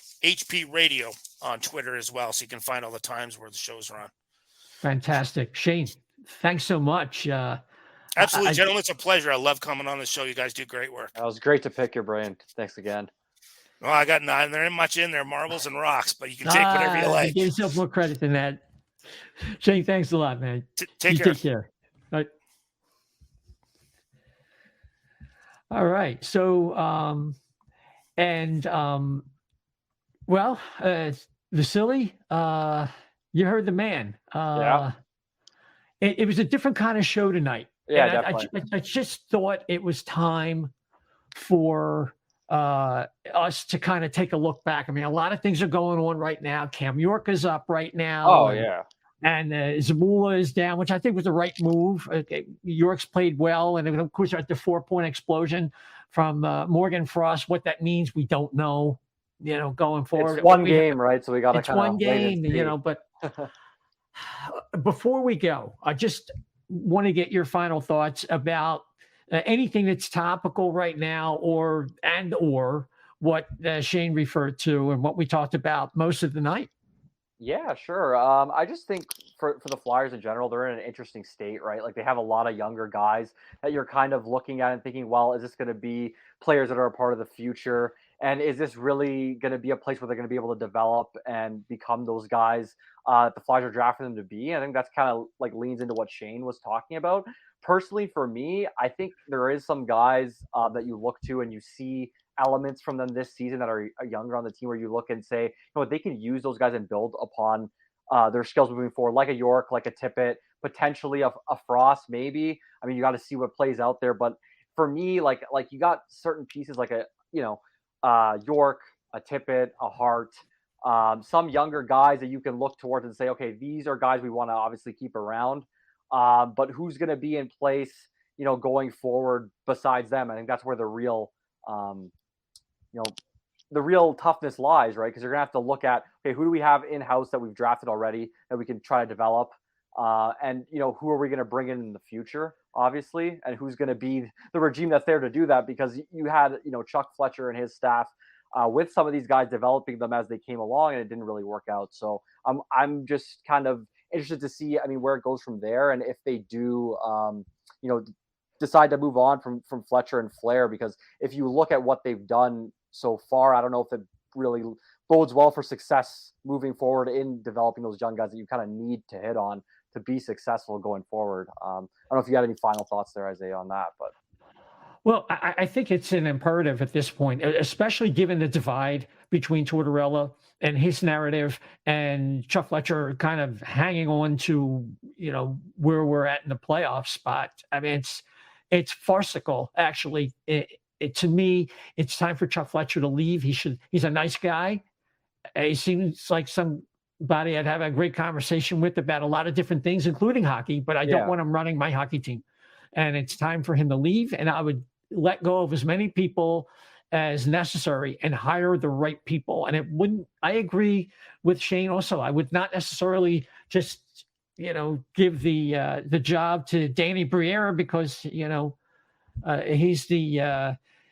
Radio on Twitter as well, so you can find all the times where the shows are on. Fantastic. Shane, thanks so much. Absolutely, gentlemen. It's a pleasure. I love coming on the show. You guys do great work. It was great to pick your brain. Thanks again. Well, there ain't much in there, marbles and rocks, but you can take whatever you like. Give yourself more credit than that. Shane, thanks a lot, man. Take care. Take care. Right. All right. So, Vasili, you heard the man. It was a different kind of show tonight. Yeah, and definitely. I just thought it was time for us to kind of take a look back. I mean, a lot of things are going on right now. Cam York is up right now. Oh, yeah. And Zamula is down, which I think was the right move. York's played well. And of course, at the 4-point explosion from Morgan Frost, what that means, we don't know, going forward. It's one game, right? So we got to it's one game, but before we go, I just want to get your final thoughts about anything that's topical right now or what Shane referred to and what we talked about most of the night. Yeah, sure. I just think for the Flyers in general, they're in an interesting state, right? Like they have a lot of younger guys that you're kind of looking at and thinking, well, is this going to be players that are a part of the future? And is this really going to be a place where they're going to be able to develop and become those guys the Flyers are drafting them to be? I think that's kind of like leans into what Shane was talking about. Personally, for me, I think there is some guys that you look to and you see elements from them this season that are younger on the team where you look and say, they can use those guys and build upon their skills moving forward, like a York, like a Tippett, potentially a Frost, maybe. I mean, you got to see what plays out there. But for me, like you got certain pieces like York, a Tippett, a Hart, some younger guys that you can look towards and say, okay, these are guys we want to obviously keep around. But who's going to be in place, going forward besides them? I think that's where the real, the real toughness lies, right? Because you're going to have to look at, okay, who do we have in-house that we've drafted already that we can try to develop? And, who are we going to bring in the future, obviously, and who's going to be the regime that's there to do that? Because you had, Chuck Fletcher and his staff with some of these guys developing them as they came along, and it didn't really work out. So I'm just kind of interested to see, where it goes from there, and if they do, decide to move on from Fletcher and Flahr, because if you look at what they've done so far, I don't know if it really bodes well for success moving forward in developing those young guys that you kind of need to hit on to be successful going forward. I don't know if you had any final thoughts there, Isaiah, on that, but. Well, I think it's an imperative at this point, especially given the divide between Tortorella and his narrative and Chuck Fletcher kind of hanging on to, where we're at in the playoff spot. It's farcical, actually. To me, it's time for Chuck Fletcher to leave. He's a nice guy. He seems like somebody I'd have a great conversation with about a lot of different things, including hockey, but I don't want him running my hockey team. And it's time for him to leave. And I would let go of as many people as necessary and hire the right people. And I agree with Shane also. I would not necessarily just, give the job to Danny Briere because, he's a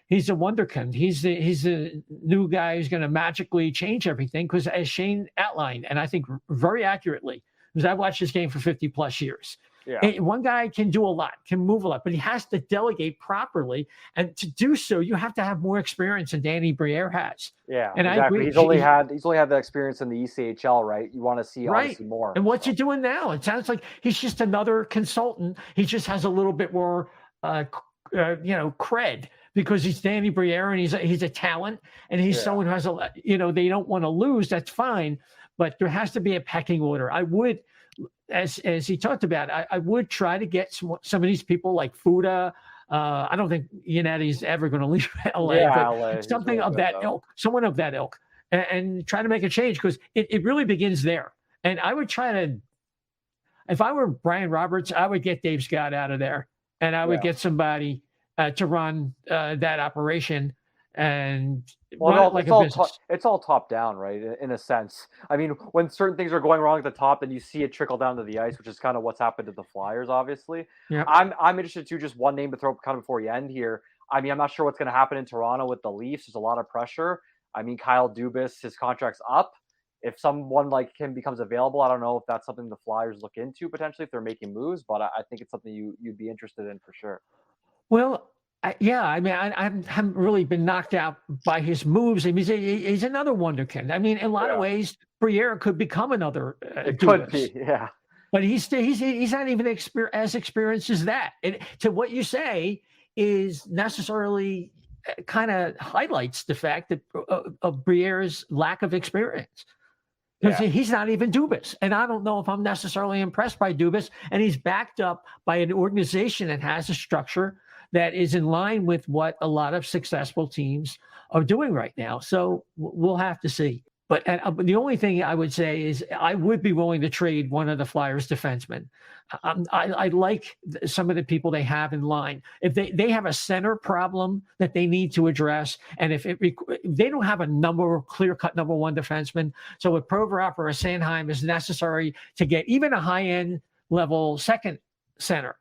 wonderkind. He's the new guy who's going to magically change everything. Because as Shane outlined, and I think very accurately, because I've watched this game for 50 plus years. Yeah. One guy can do a lot, can move a lot, but he has to delegate properly. And to do so, you have to have more experience than Danny Briere has. Yeah, and exactly. I agree. He's only had that experience in the ECHL, right? You want to see obviously more. And what's he doing now? It sounds like he's just another consultant. He just has a little bit more, cred because he's Danny Briere and he's a talent and he's someone who has they don't want to lose. That's fine, but there has to be a pecking order. I would. As he talked about, I would try to get some of these people like Fuda. I don't think Iannetti's ever going to leave LA, but LA, something of that ilk, someone of that ilk, and try to make a change because it really begins there. And I would try to, if I were Brian Roberts, I would get Dave Scott out of there, and I would get somebody to run that operation. And it's all top down, right? In a sense. When certain things are going wrong at the top, then you see it trickle down to the ice, which is kind of what's happened to the Flyers, obviously. Yeah. I'm interested too. Just one name to throw up kind of before you end here. I'm not sure what's going to happen in Toronto with the Leafs. There's a lot of pressure. Kyle Dubas, his contract's up. If someone like him becomes available, I don't know if that's something the Flyers look into potentially if they're making moves, but I think it's something you'd be interested in for sure. Well. I haven't really been knocked out by his moves. He's another wonderkind. In a lot of ways, Briere could become another. Could be, yeah. But he's not even as experienced as that. And to what you say is necessarily kind of highlights the fact that of Briere's lack of experience. Because he's not even Dubas. And I don't know if I'm necessarily impressed by Dubas. And he's backed up by an organization that has a structure that is in line with what a lot of successful teams are doing right now. So we'll have to see. But the only thing I would say is I would be willing to trade one of the Flyers defensemen. I like some of the people they have in line. If they have a center problem that they need to address, and if they don't have a clear-cut number one defenseman, so a Provorov or a Sanheim is necessary to get even a high-end level second center.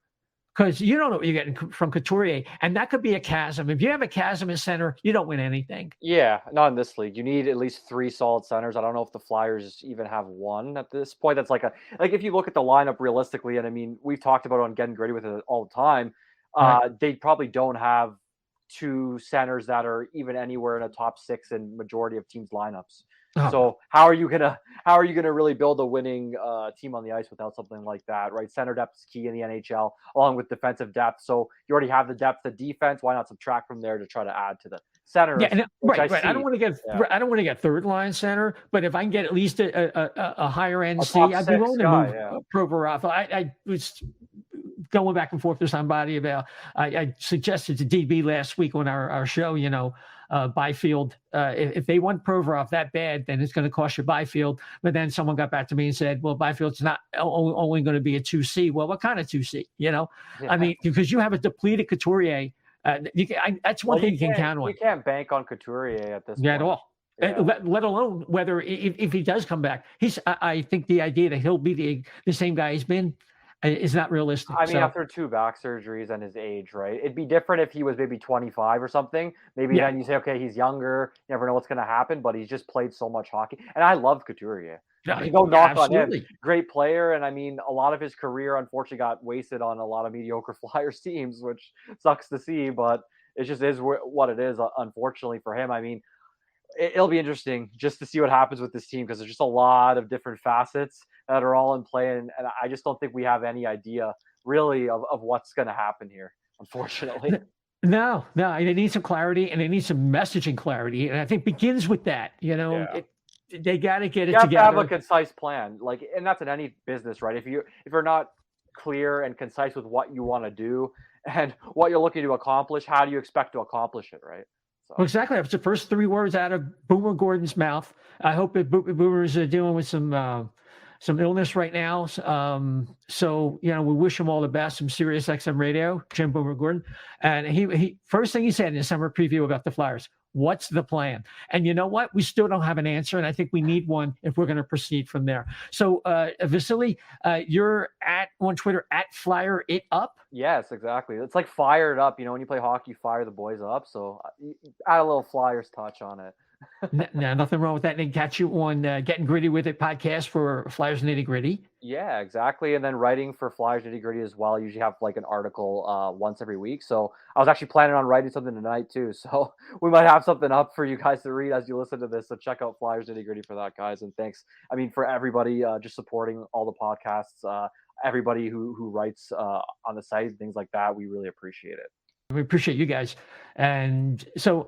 Because you don't know what you're getting from Couturier, and that could be a chasm. If you have a chasm in center, you don't win anything. Yeah, not in this league. You need at least 3 solid centers. I don't know if the Flyers even have one at this point. That's like if you look at the lineup realistically, and we've talked about it on Getting Gritty with it all the time. They probably don't have 2 centers that are even anywhere in a top 6 in majority of teams' lineups. Oh. So how are you gonna really build a winning team on the ice without something like that, right? Center depth is key in the NHL, along with defensive depth. So you already have the depth of defense. Why not subtract from there to try to add to the center? Yeah, right. I don't want to get third line center, but if I can get at least a higher end C, I'd be willing to move Provorov. I was going back and forth with somebody about. I suggested to DB last week on our show, Byfield. If they want Provorov that bad, then it's going to cost you Byfield. But then someone got back to me and said, well, Byfield's not only going to be a 2C. Well, what kind of 2C? I mean, because you have a depleted Couturier. That's one thing you can count on. You can't bank on Couturier at this point. At all. Yeah. Let alone whether if he does come back. I think the idea that he'll be the same guy he's been is not realistic. I mean, after 2 back surgeries and his age, right? It'd be different if he was maybe 25 or something. Maybe then you say, okay, he's younger. You never know what's going to happen, but he's just played so much hockey. And I love Couturier. No knock on him. Great player. And I mean, a lot of his career, unfortunately, got wasted on a lot of mediocre Flyers teams, which sucks to see, but it just is what it is, unfortunately, for him. I mean, it'll be interesting just to see what happens with this team because there's just a lot of different facets that are all in play. And I just don't think we have any idea really of what's going to happen here, unfortunately. No, they need some clarity and they need some messaging clarity. And I think begins with that, they got to get it together. You have to have a concise plan, and that's in any business, right? If you're not clear and concise with what you want to do and what you're looking to accomplish, how do you expect to accomplish it, right? Well, exactly. That's the first 3 words out of Boomer Gordon's mouth. I hope that Boomer is dealing with some illness right now. So, we wish him all the best from Sirius XM Radio, Jim Boomer Gordon. And he first thing he said in the summer preview about the Flyers, what's the plan? And you know what? We still don't have an answer. And I think we need one if we're going to proceed from there. So, Vasili, you're on Twitter @FlyerItUp. Yes, exactly. It's like fired up. When you play hockey, fire the boys up. So add a little Flyers touch on it. No, nothing wrong with that. And catch you on Getting Gritty with It podcast for Flyers Nitty Gritty. Yeah, exactly. And then writing for Flyers Nitty Gritty as well. I usually have an article once every week. So I was actually planning on writing something tonight too. So we might have something up for you guys to read as you listen to this. So check out Flyers Nitty Gritty for that, guys. And thanks. I mean, for everybody just supporting all the podcasts, everybody who writes on the site and things like that. We really appreciate it. We appreciate you guys. And so,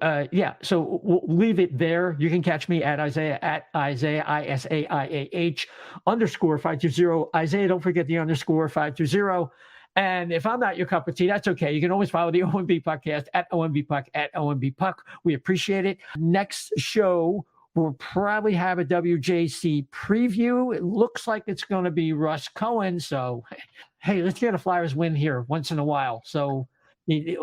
so we'll leave it there. You can catch me at Isaiah, ISAIAH _520. Isaiah, don't forget the _520. And if I'm not your cup of tea, that's okay. You can always follow the O&B Puckcast at O&B Puck at O&B Puck. We appreciate it. Next show, we'll probably have a WJC preview. It looks like it's going to be Russ Cohen. So, hey, let's get a Flyers win here once in a while. So,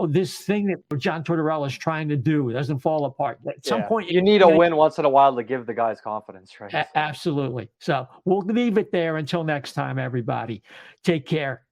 this thing that John Tortorella is trying to do doesn't fall apart. At some point, you need a win once in a while to give the guys confidence, right? Absolutely. So we'll leave it there until next time, everybody. Take care.